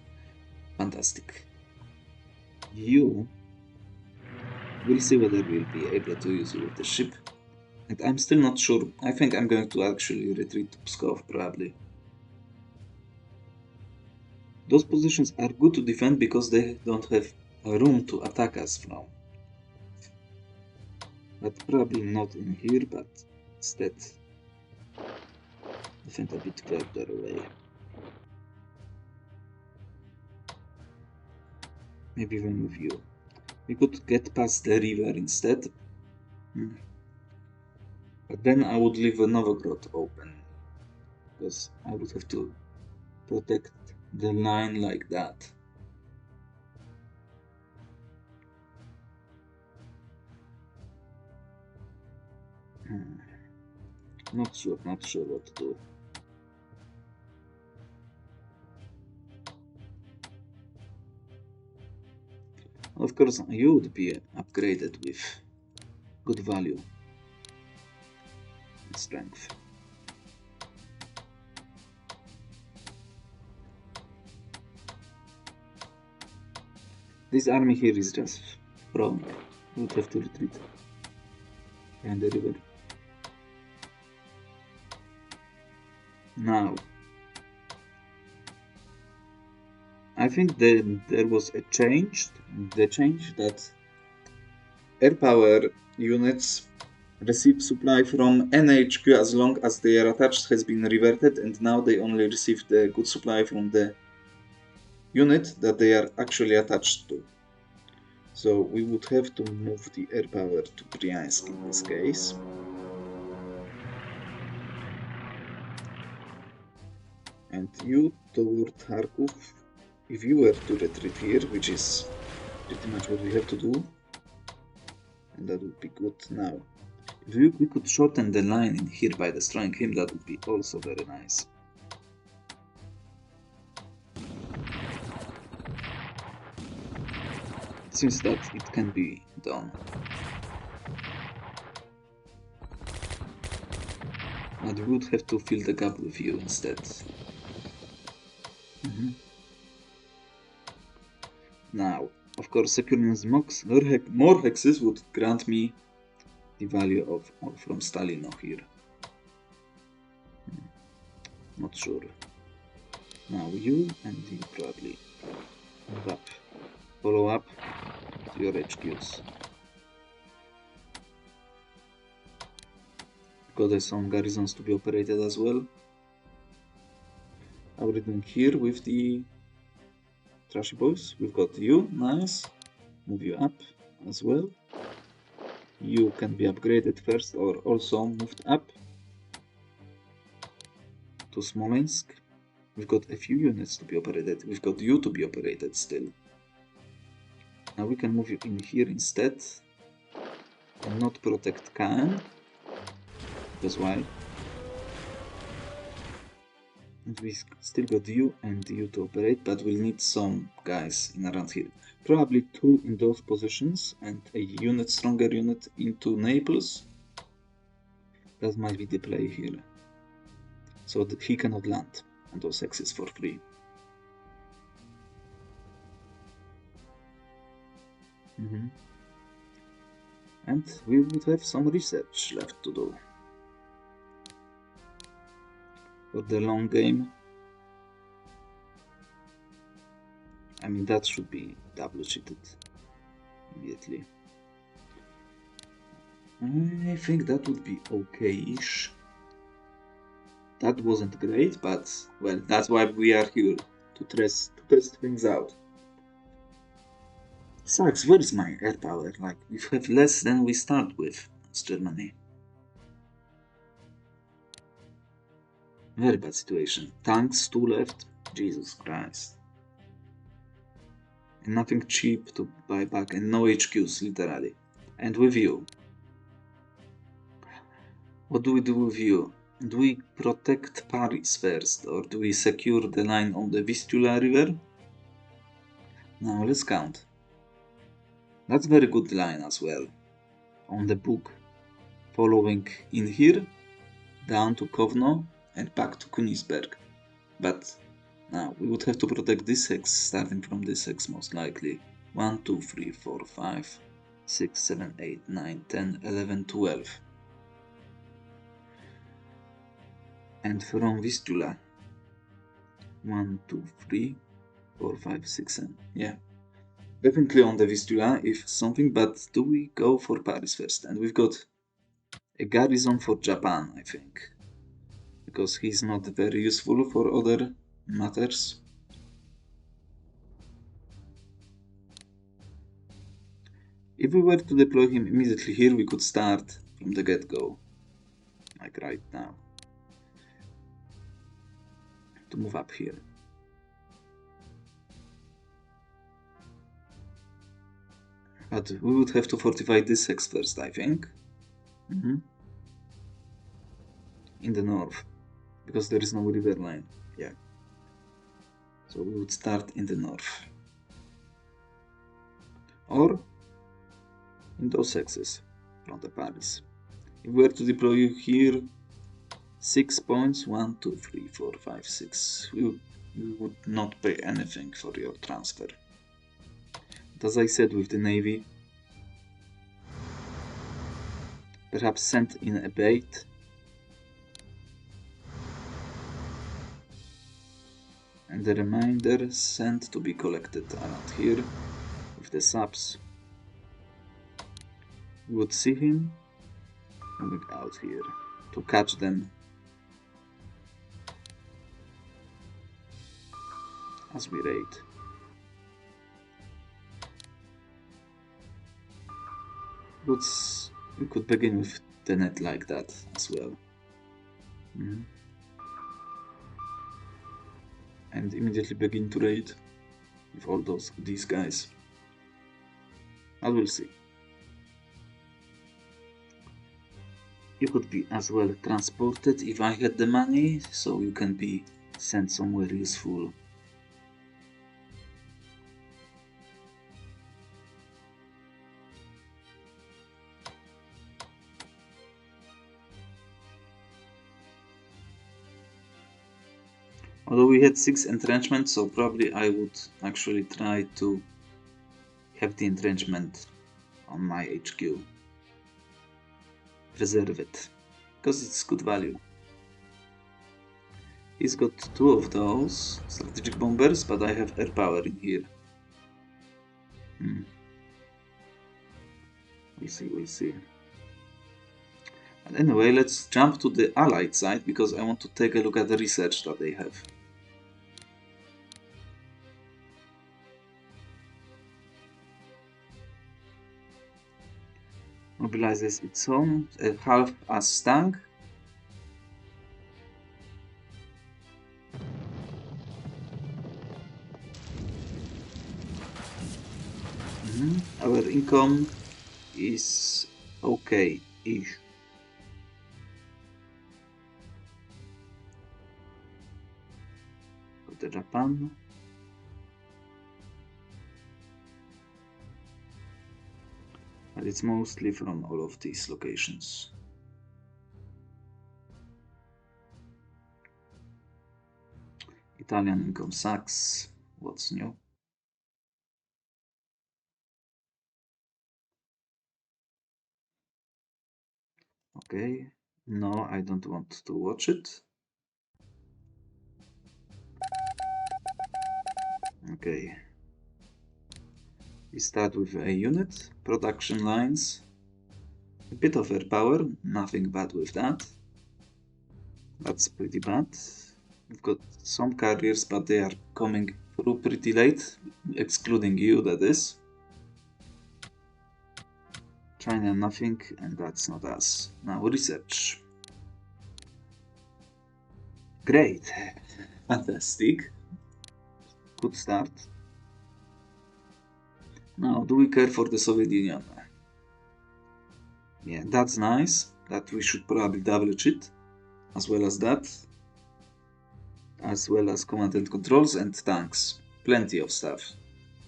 Fantastic. You, we'll see whether we'll be able to use you with the ship. And I'm still not sure. I think I'm going to actually retreat to Pskov, probably. Those positions are good to defend because they don't have a room to attack us from. But probably not in here, but instead defend a bit further away. Maybe even with you. We could get past the river instead. But then I would leave Novgorod open. Because I would have to protect the line like that. Not sure what to do. Of course, you would be upgraded with good value and strength. This army here is just wrong. We would have to retreat behind the river. Now, I think there was a change. The change that air power units receive supply from NHQ as long as their attached has been reverted, and now they only receive the good supply from the unit that they are actually attached to. So we would have to move the air power to Bryansk in this case. And you toward Kharkov, if you were to retreat here, which is pretty much what we have to do, and that would be good now. If we could shorten the line in here by destroying him, that would be also very nice. It seems that it can be done. But we would have to fill the gap with you instead. Now, of course, securing more hexes would grant me the value of from Stalino here. Not sure. Now you and you probably move up. Follow up to your HQs. Got some garrisons to be operated as well. How are we doing here with the Trashy boys? We've got you, nice. Move you up as well. You can be upgraded first or also moved up to Smolensk. We've got a few units to be operated. We've got you to be operated still. Now we can move you in here instead and not protect Khan. Because why? And we still got you and you to operate, but we'll need some guys in around here. Probably 2 in those positions and a stronger unit into Naples. That might be the play here. So that he cannot land on those axes for free. And we would have some research left to do. For the long game. I mean, that should be double cheated immediately. I think that would be okay-ish. That wasn't great, but, well, that's why we are here, to test things out. Sucks, where is my air power? Like, we have less than we start with as Germany. Very bad situation. Tanks, 2 left. Jesus Christ. And nothing cheap to buy back, and no HQs, literally. And with you. What do we do with you? Do we protect Paris first, or do we secure the line on the Vistula River? Now let's count. That's very good line as well. On the book. Following in here, down to Kovno, and back to Königsberg. But now we would have to protect this hex, starting from this hex most likely. 1, 2, 3, 4, 5, 6, 7, 8, 9, 10, 11, 12. And from Vistula. 1, 2, 3, 4, 5, 6, 7. Yeah. Definitely on the Vistula, if something, but do we go for Paris first? And we've got a garrison for Japan, I think. Because he's not very useful for other matters. If we were to deploy him immediately here, we could start from the get-go. Like right now. To move up here. But we would have to fortify this hex first, I think. In the north. Because there is no river line. Yeah. So we would start in the north. Or in those hexes from the Paris. If we were to deploy you here, 6 points, 1, 2, 3, 4, 5, 6. We would not pay anything for your transfer. But as I said with the navy, perhaps send in a bait. And the remainder sent to be collected around here with the subs. We would see him coming out here to catch them as we raid. But we could begin with the net like that as well. And immediately begin to raid with all these guys. But we'll see. You could be as well transported if I had the money, so you can be sent somewhere useful. Although we had 6 entrenchments, so probably I would actually try to have the entrenchment on my HQ. Preserve it, because it's good value. He's got 2 of those strategic bombers, but I have air power in here. We'll see. And anyway, let's jump to the Allied side, because I want to take a look at the research that they have. Mobilizes its own half as tank. Our income is okay-ish. Go to Japan. But it's mostly from all of these locations. Italian income sucks. What's new? Okay. No, I don't want to watch it. Okay. We start with a unit, production lines, a bit of air power, nothing bad with that. That's pretty bad. We've got some carriers, but they are coming through pretty late, excluding you, that is. China nothing, and that's not us. Now research. Great. Fantastic. Good start. Now, do we care for the Soviet Union? Yeah, that's nice. That we should probably double cheat. As well as that. As well as command and controls and tanks. Plenty of stuff.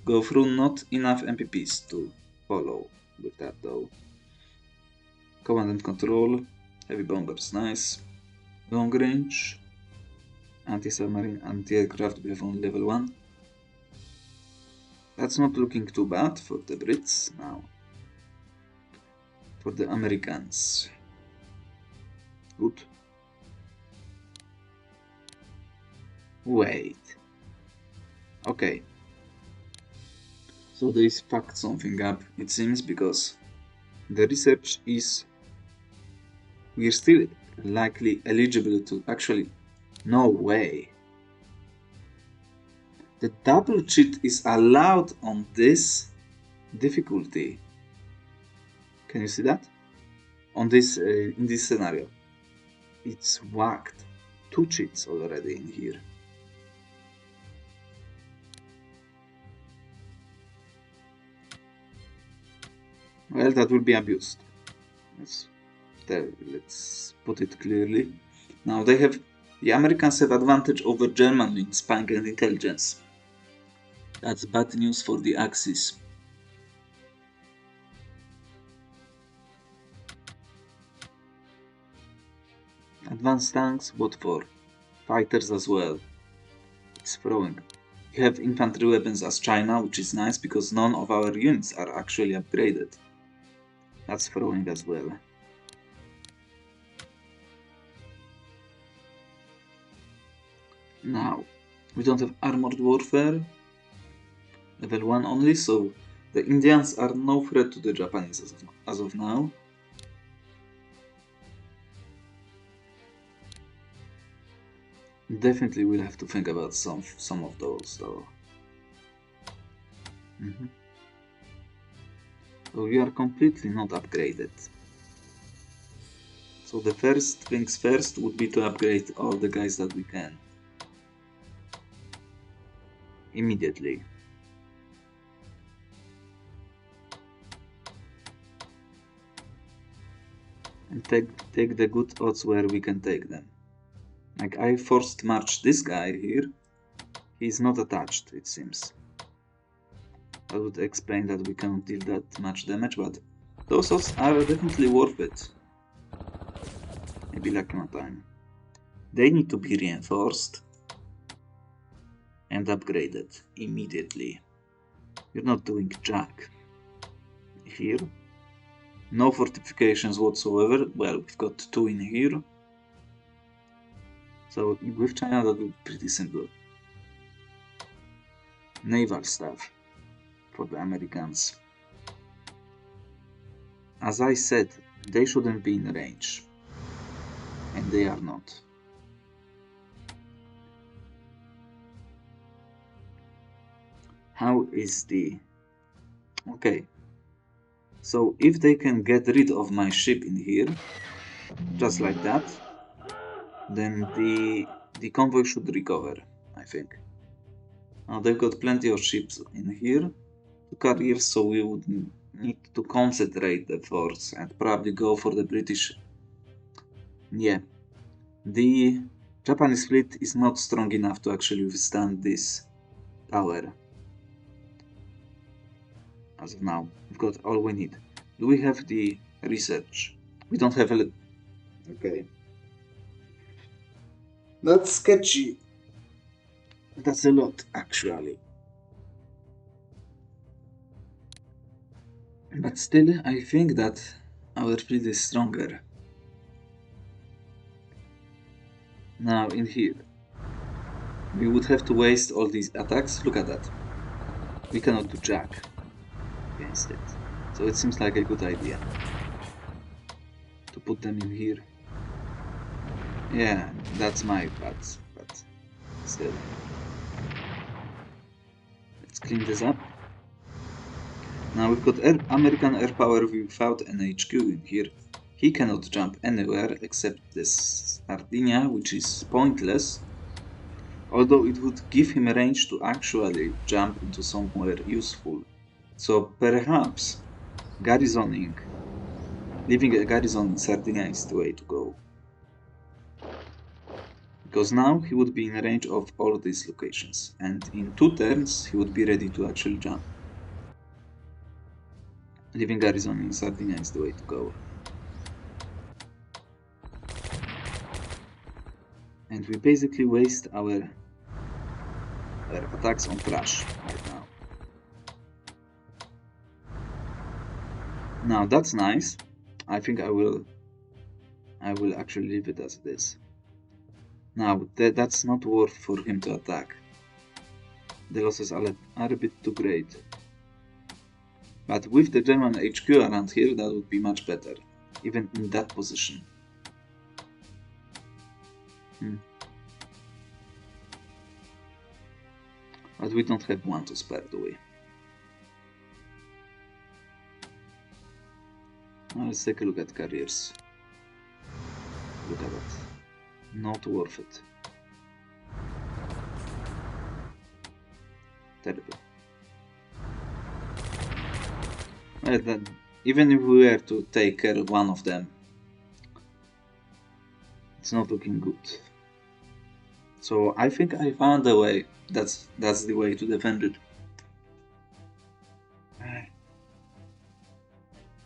Go through, not enough MPPs to follow with that though. Command and control. Heavy bombers, nice. Long range. Anti-submarine, anti-aircraft, we have only level 1. That's not looking too bad for the Brits now. For the Americans. Good. Wait. Okay. So they fucked something up, it seems, because the research is... We're still likely eligible to actually... No way. The double cheat is allowed on this difficulty. Can you see that? On this, in this scenario. It's whacked. 2 cheats already in here. Well, that will be abused. Let's put it clearly. Now they have... The Americans have advantage over Germany in spying and intelligence. That's bad news for the Axis. Advanced tanks, what for? Fighters as well. It's throwing. You have infantry weapons as China, which is nice because none of our units are actually upgraded. That's throwing as well. Now, we don't have armored warfare. Level 1 only, so the Indians are no threat to the Japanese as of now. Definitely we'll have to think about some of those though. So we are completely not upgraded. So the first things first would be to upgrade all the guys that we can. Immediately. And take the good odds where we can take them. Like I forced march this guy here. He's not attached, it seems. I would explain that we cannot deal that much damage, but those odds are definitely worth it. Maybe lucky one time. They need to be reinforced and upgraded immediately. You're not doing jack. Here. No fortifications whatsoever. Well, we've got 2 in here. So with China that would be pretty simple. Naval stuff for the Americans. As I said, they shouldn't be in range. And they are not. How is the... Okay. So if they can get rid of my ship in here, just like that, then the convoy should recover, I think. Now they've got plenty of ships in here, 2 carriers, so we would need to concentrate the force and probably go for the British. Yeah, the Japanese fleet is not strong enough to actually withstand this tower. As of now, we've got all we need. Do we have the research? We don't have a... Okay. That's sketchy. That's a lot, actually. But still, I think that our fleet is stronger. Now in here, we would have to waste all these attacks. Look at that. We cannot do jack against it. So it seems like a good idea to put them in here. Yeah, that's my bad, but still. Let's clean this up. Now we've got American Air Power without an HQ in here. He cannot jump anywhere except this Sardinia, which is pointless. Although it would give him a range to actually jump into somewhere useful. So perhaps garrisoning, leaving a garrison in Sardinia is the way to go. Because now he would be in range of all these locations, and in 2 turns he would be ready to actually jump. Leaving garrison in Sardinia is the way to go. And we basically waste our attacks on trash right now. Now that's nice. I think I will actually leave it as it is. Now that's not worth for him to attack. The losses are a bit too great. But with the German HQ around here, that would be much better, even in that position. But we don't have one to spare, do we? Now let's take a look at carriers. Look at that. Not worth it. Terrible. Well then, even if we were to take care of one of them, it's not looking good. So I think I found a way. That's the way to defend it.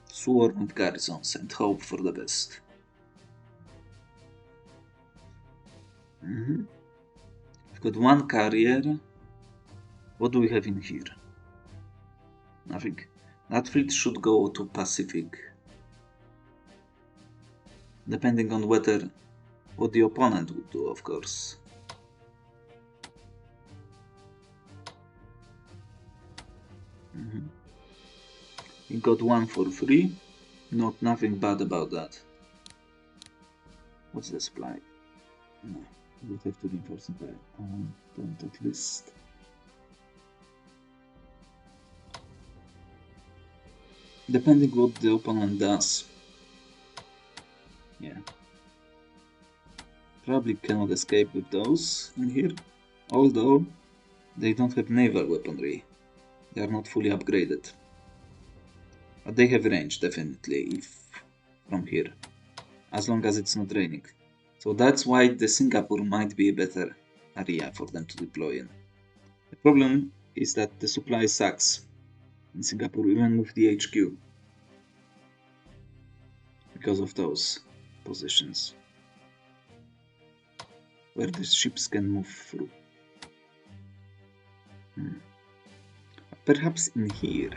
Swarm with garrisons and hope for the best. We've got one carrier. What do we have in here? Nothing. That fleet should go to Pacific. Depending on what the opponent would do, of course. We got one for free. Nothing bad about that. What's the supply? No, we have to reinforce it by point at least. Depending what the opponent does. Yeah. Probably cannot escape with those in here. Although they don't have naval weaponry. They are not fully upgraded. But they have range, definitely, if from here. As long as it's not raining. So that's why the Singapore might be a better area for them to deploy in. The problem is that the supply sucks in Singapore, even with the HQ. Because of those positions. Where the ships can move through. Perhaps in here.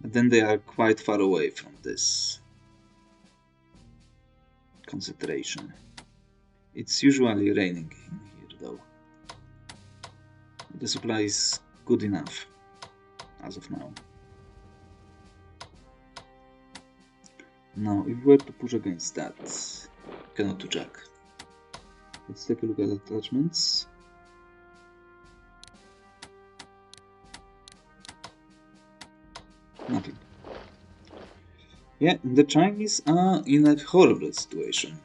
But then they are quite far away from this concentration. It's usually raining in here though. The supply is good enough as of now. Now, if we were to push against that, cannot do jack. Let's take a look at attachments. Nothing. Yeah, the Chinese are in a horrible situation,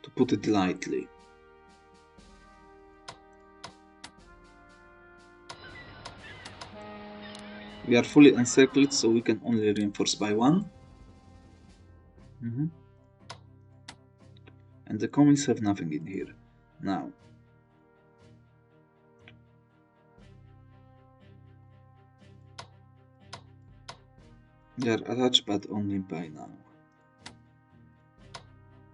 to put it lightly. We are fully encircled, so we can only reinforce by 1. And the commies have nothing in here. Now. They are attached, but only by now.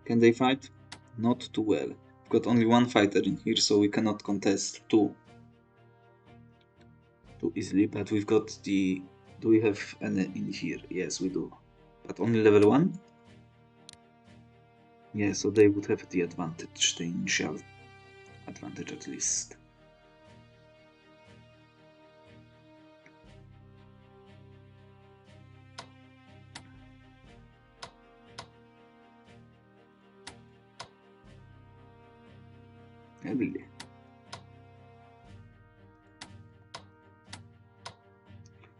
Can they fight? Not too well. We've got only 1 fighter in here, so we cannot contest 2 too easily, but we've got the... Do we have any in here? Yes, we do. But only level 1? Yeah, so they would have the advantage, the initial advantage at least. Yeah, really.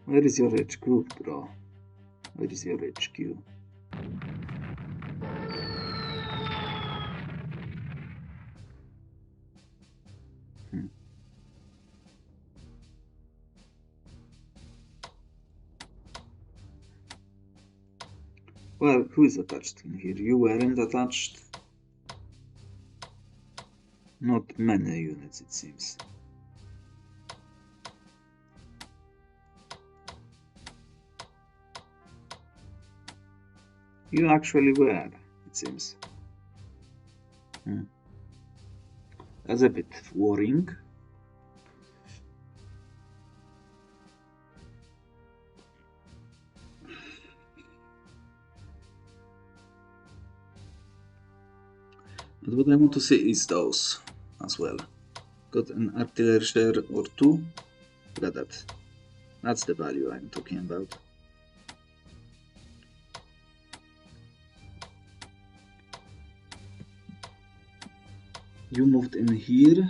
Where is your HQ, bro? Where is your HQ? Well, who is attached in here? You weren't attached? Not many units, it seems. You actually were, it seems. That's a bit worrying. But what I want to see is those as well. Got an artillery share or two. Look at that. That's the value I'm talking about. You moved in here,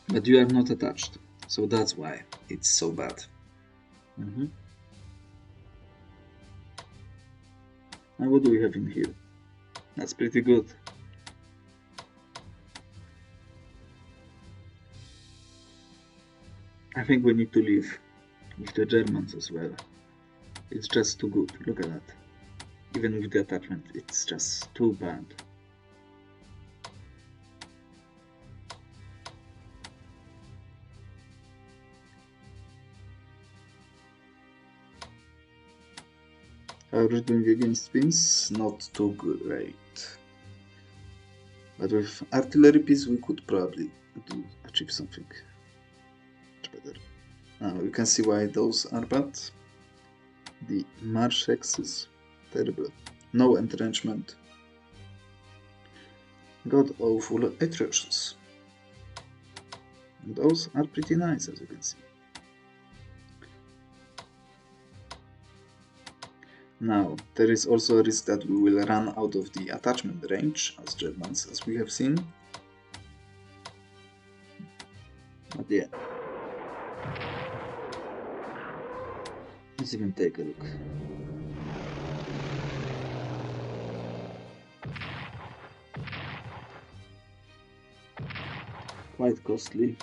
but you are not attached. So that's why it's so bad. And what do we have in here? That's pretty good. I think we need to leave with the Germans as well. It's just too good. Look at that. Even with the attachment, it's just too bad. How are we doing against Finns? Not too great. But with artillery piece, we could probably achieve something much better. Now you can see why those are bad. The march axis, terrible. No entrenchment. God awful attritions. And those are pretty nice, as you can see. Now, there is also a risk that we will run out of the attachment range as Germans, as we have seen. But yeah. Let's even take a look. Quite costly,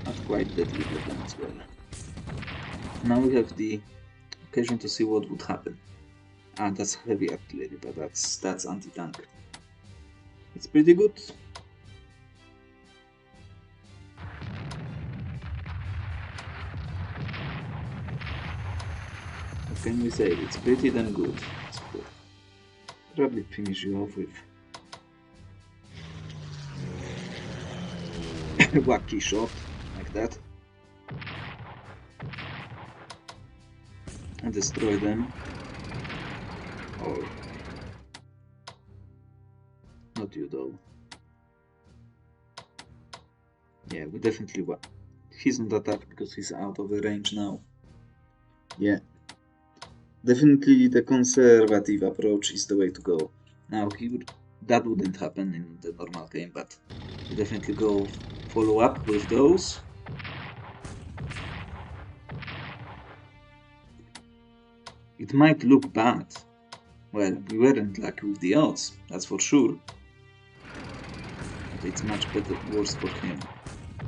but quite deadly weapon as well. Now we have the occasion to see what would happen. That's heavy artillery, but that's anti-tank. It's pretty good. What can we say? It's pretty damn good. Probably finish you off with a wacky shot like that and destroy them. Or not you though. Yeah, we definitely won. He's not attacked because he's out of the range now. Yeah. Definitely the conservative approach is the way to go. Now that wouldn't happen in the normal game, but we definitely go follow up with those. It might look bad. Well, we weren't lucky with the odds, that's for sure. But it's much better, worse for him.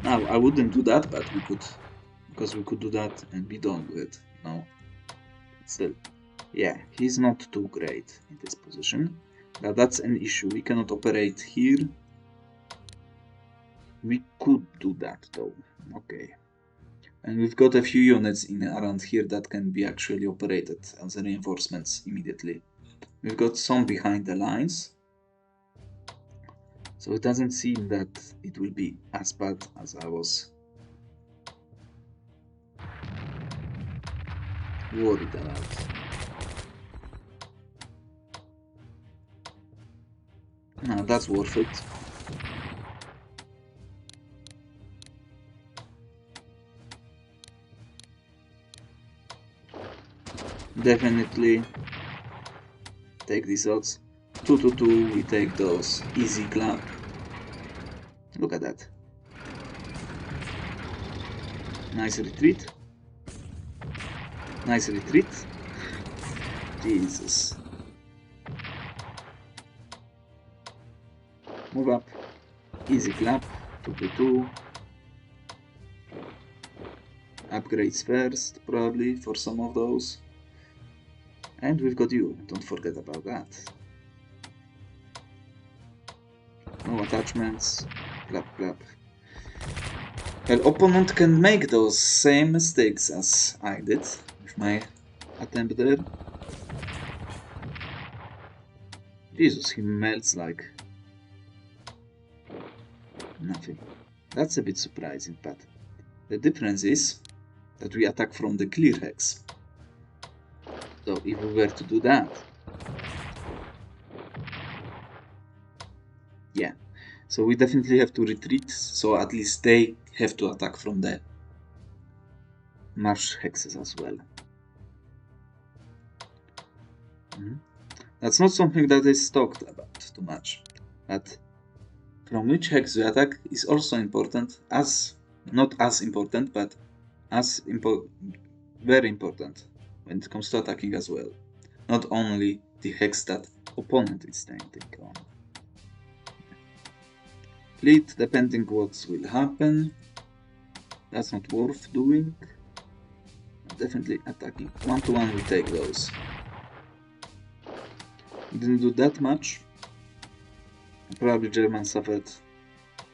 Now, I wouldn't do that, but we could, because we could do that and be done with it. No. Still, yeah, he's not too great in this position. Now that's an issue. We cannot operate here. We could do that though. Okay. And we've got a few units in around here that can be actually operated as reinforcements immediately. We've got some behind the lines. So it doesn't seem that it will be as bad as I was worried about. No, that's worth it. Definitely take these odds. 2 to 2, we take those. Easy clap. Look at that. Nice retreat. Nice retreat. Jesus. Move up. Easy clap. 2 to 2. Upgrades first, probably, for some of those. And we've got you. Don't forget about that. No attachments. Clap, clap. Well, opponent can make those same mistakes as I did with my attempt there. Jesus, he melts like nothing. That's a bit surprising, but the difference is that we attack from the clear hex. So if we were to do that, yeah. So we definitely have to retreat, so at least they have to attack from the marsh hexes as well. That's not something that is talked about too much, but from which hex you attack is also important, not as important, but very important when it comes to attacking as well. Not only the hex that opponent is standing on. Fleet, depending what will happen, that's not worth doing. Definitely attacking. 1-to-1 we take those. Didn't do that much. Probably German suffered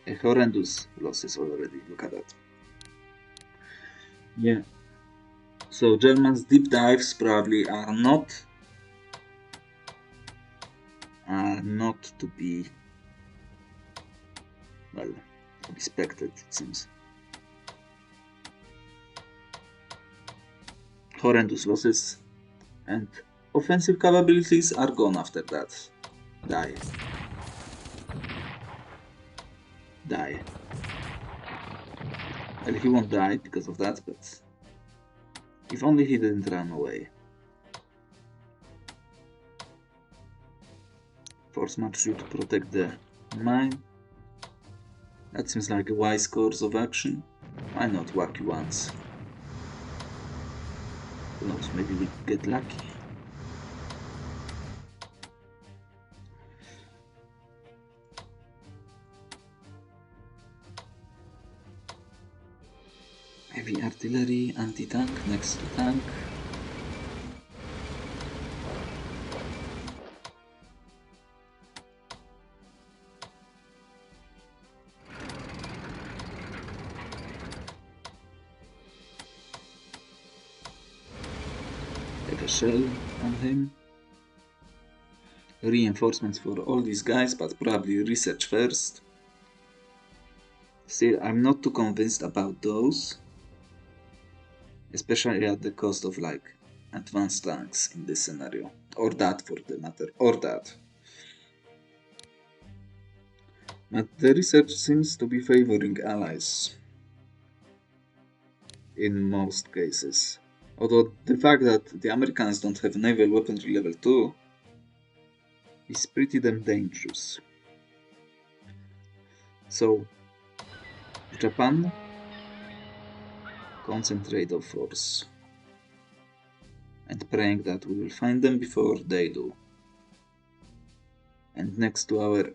a horrendous losses already. Look at that. Yeah. So Germans' deep dives probably are not to be, well, expected, it seems. Horrendous losses, and offensive capabilities are gone after that. Die. Die. Well, he won't die because of that, but if only he didn't run away. Force march you to protect the mine. That seems like a wise course of action. Why not whack you once? Who knows, maybe we get lucky. Heavy artillery, anti-tank, next to tank. Get a shell on him. Reinforcements for all these guys, but probably research first. Still, I'm not too convinced about those. Especially at the cost of like advanced tanks in this scenario. Or that for the matter. Or that. But the research seems to be favoring allies. In most cases. Although the fact that the Americans don't have naval weaponry level 2 is pretty damn dangerous. So, Japan, concentrate of force. And praying that we will find them before they do. And next to our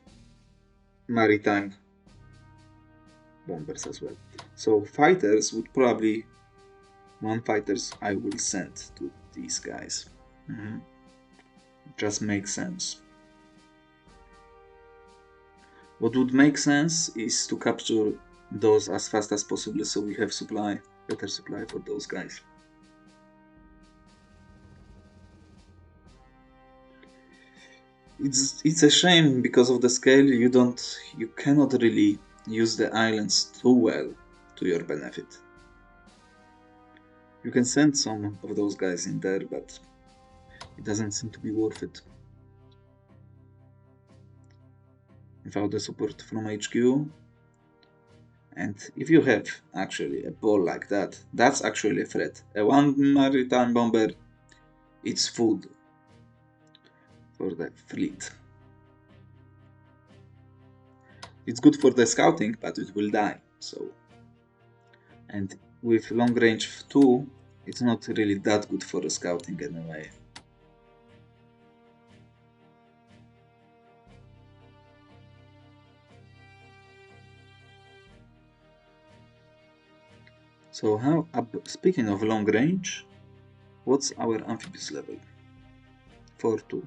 maritime bombers as well. So fighters would probably, one fighters I will send to these guys. Just makes sense. What would make sense is to capture those as fast as possible so we have supply, better supply for those guys. It's a shame because of the scale you cannot really use the islands too well to your benefit. You can send some of those guys in there, but it doesn't seem to be worth it. without the support from HQ. And if you have actually a ball like that, that's actually a threat. A one maritime bomber, it's food for the fleet. It's good for the scouting, but it will die. So, and with long range 2, it's not really that good for the scouting anyway. So how, speaking of long range, what's our amphibious level? 4-2.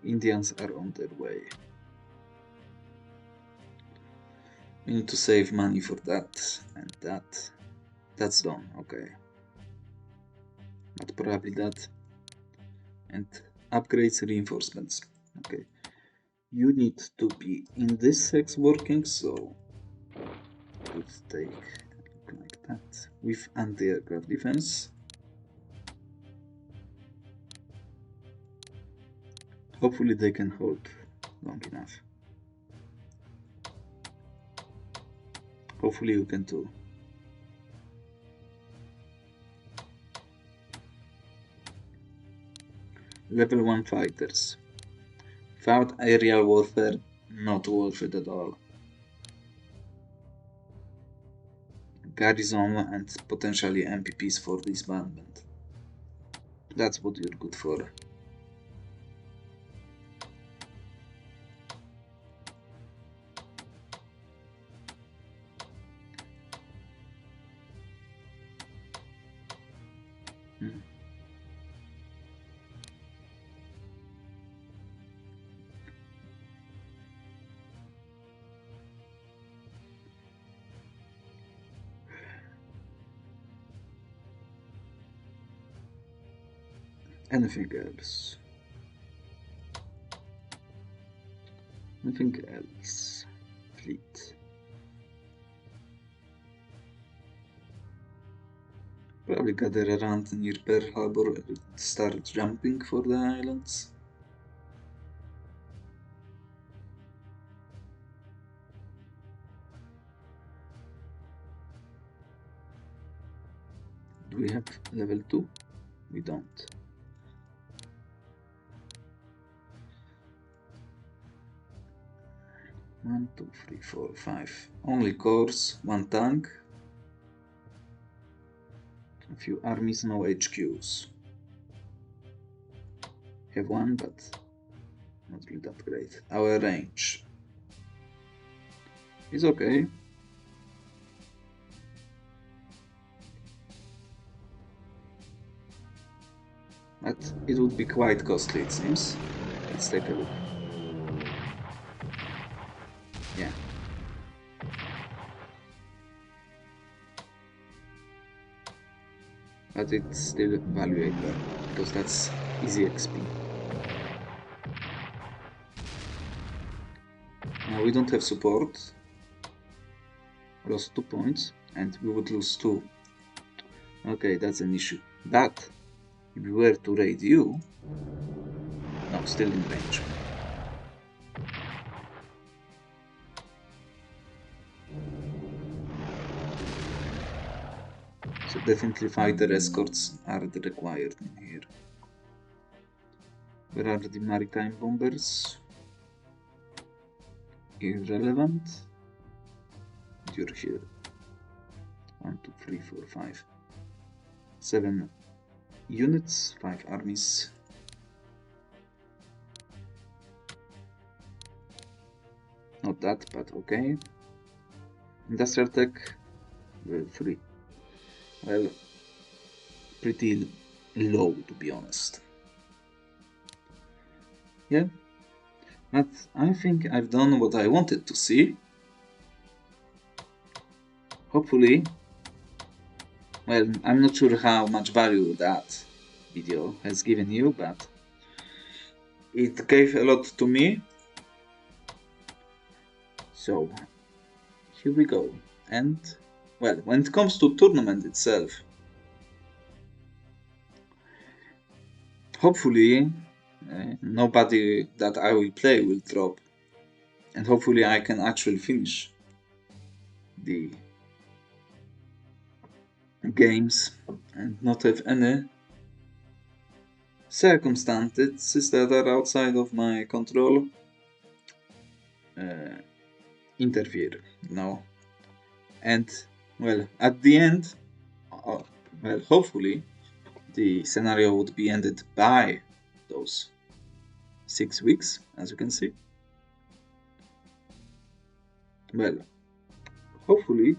Indians are on their way. We need to save money for that and that. That's done, okay. But probably that. And upgrades reinforcements. Okay. You need to be in this hex working, so let's take like that with anti-aircraft defense. Hopefully they can hold long enough. Hopefully you can too. Level 1 fighters. Without aerial warfare, not worth it at all. Garrison and potentially MPPs for disbandment. That's what you're good for. Anything else? Anything else? Fleet. Probably gather around near Pearl Harbor and start jumping for the islands. Do we have level 2? We don't. One, two, three, four, five. Only cores, one tank. A few armies, no HQs. Have one, but not really that great. Our range is okay. But it would be quite costly, it seems. Let's take a look. Yeah. But it's still valuable, because that's easy XP. Now we don't have support. Lost 2 points, and we would lose 2. Okay, that's an issue. But if we were to raid you, no, still in range. So definitely fighter escorts are required in here. Where are the maritime bombers? Irrelevant. You're here. 1, 2, 3, 4, 5. 7 units, 5 armies. Not that, but okay. Industrial tech, well, 3. Well, pretty low, to be honest. Yeah, but I think I've done what I wanted to see. Hopefully, well, I'm not sure how much value that video has given you, but it gave a lot to me. So, here we go. And, well, when it comes to tournament itself, hopefully nobody that I will play will drop and hopefully I can actually finish the games and not have any circumstances that are outside of my control interfere, and well, at the end, well, hopefully the scenario would be ended by those 6 weeks, as you can see. Well, hopefully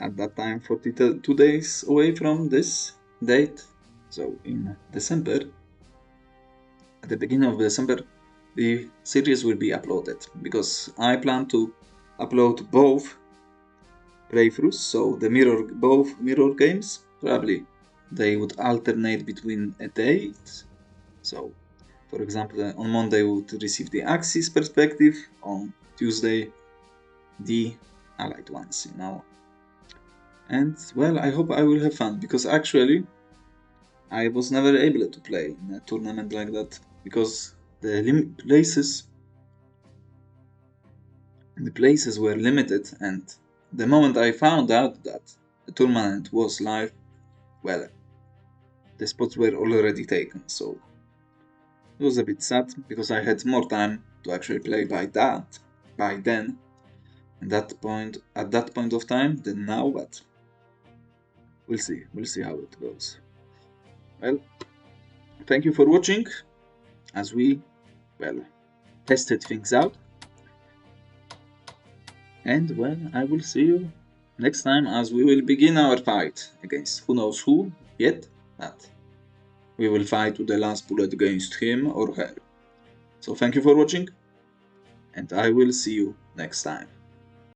at that time, 42 days away from this date, so in December, at the beginning of December, the series will be uploaded, because I plan to upload both playthroughs, so both mirror games. Probably they would alternate between a date. So, for example, on Monday we would receive the Axis perspective, on Tuesday the Allied ones, And well, I hope I will have fun, because actually I was never able to play in a tournament like that, because the places were limited, and the moment I found out that the tournament was live, well, the spots were already taken, so it was a bit sad, because I had more time to actually play by then, at that point of time than now, but we'll see how it goes. Well, thank you for watching, as we, well, tested things out. And well, I will see you next time, as we will begin our fight against who knows who yet, but we will fight to the last bullet against him or her. So thank you for watching, and I will see you next time.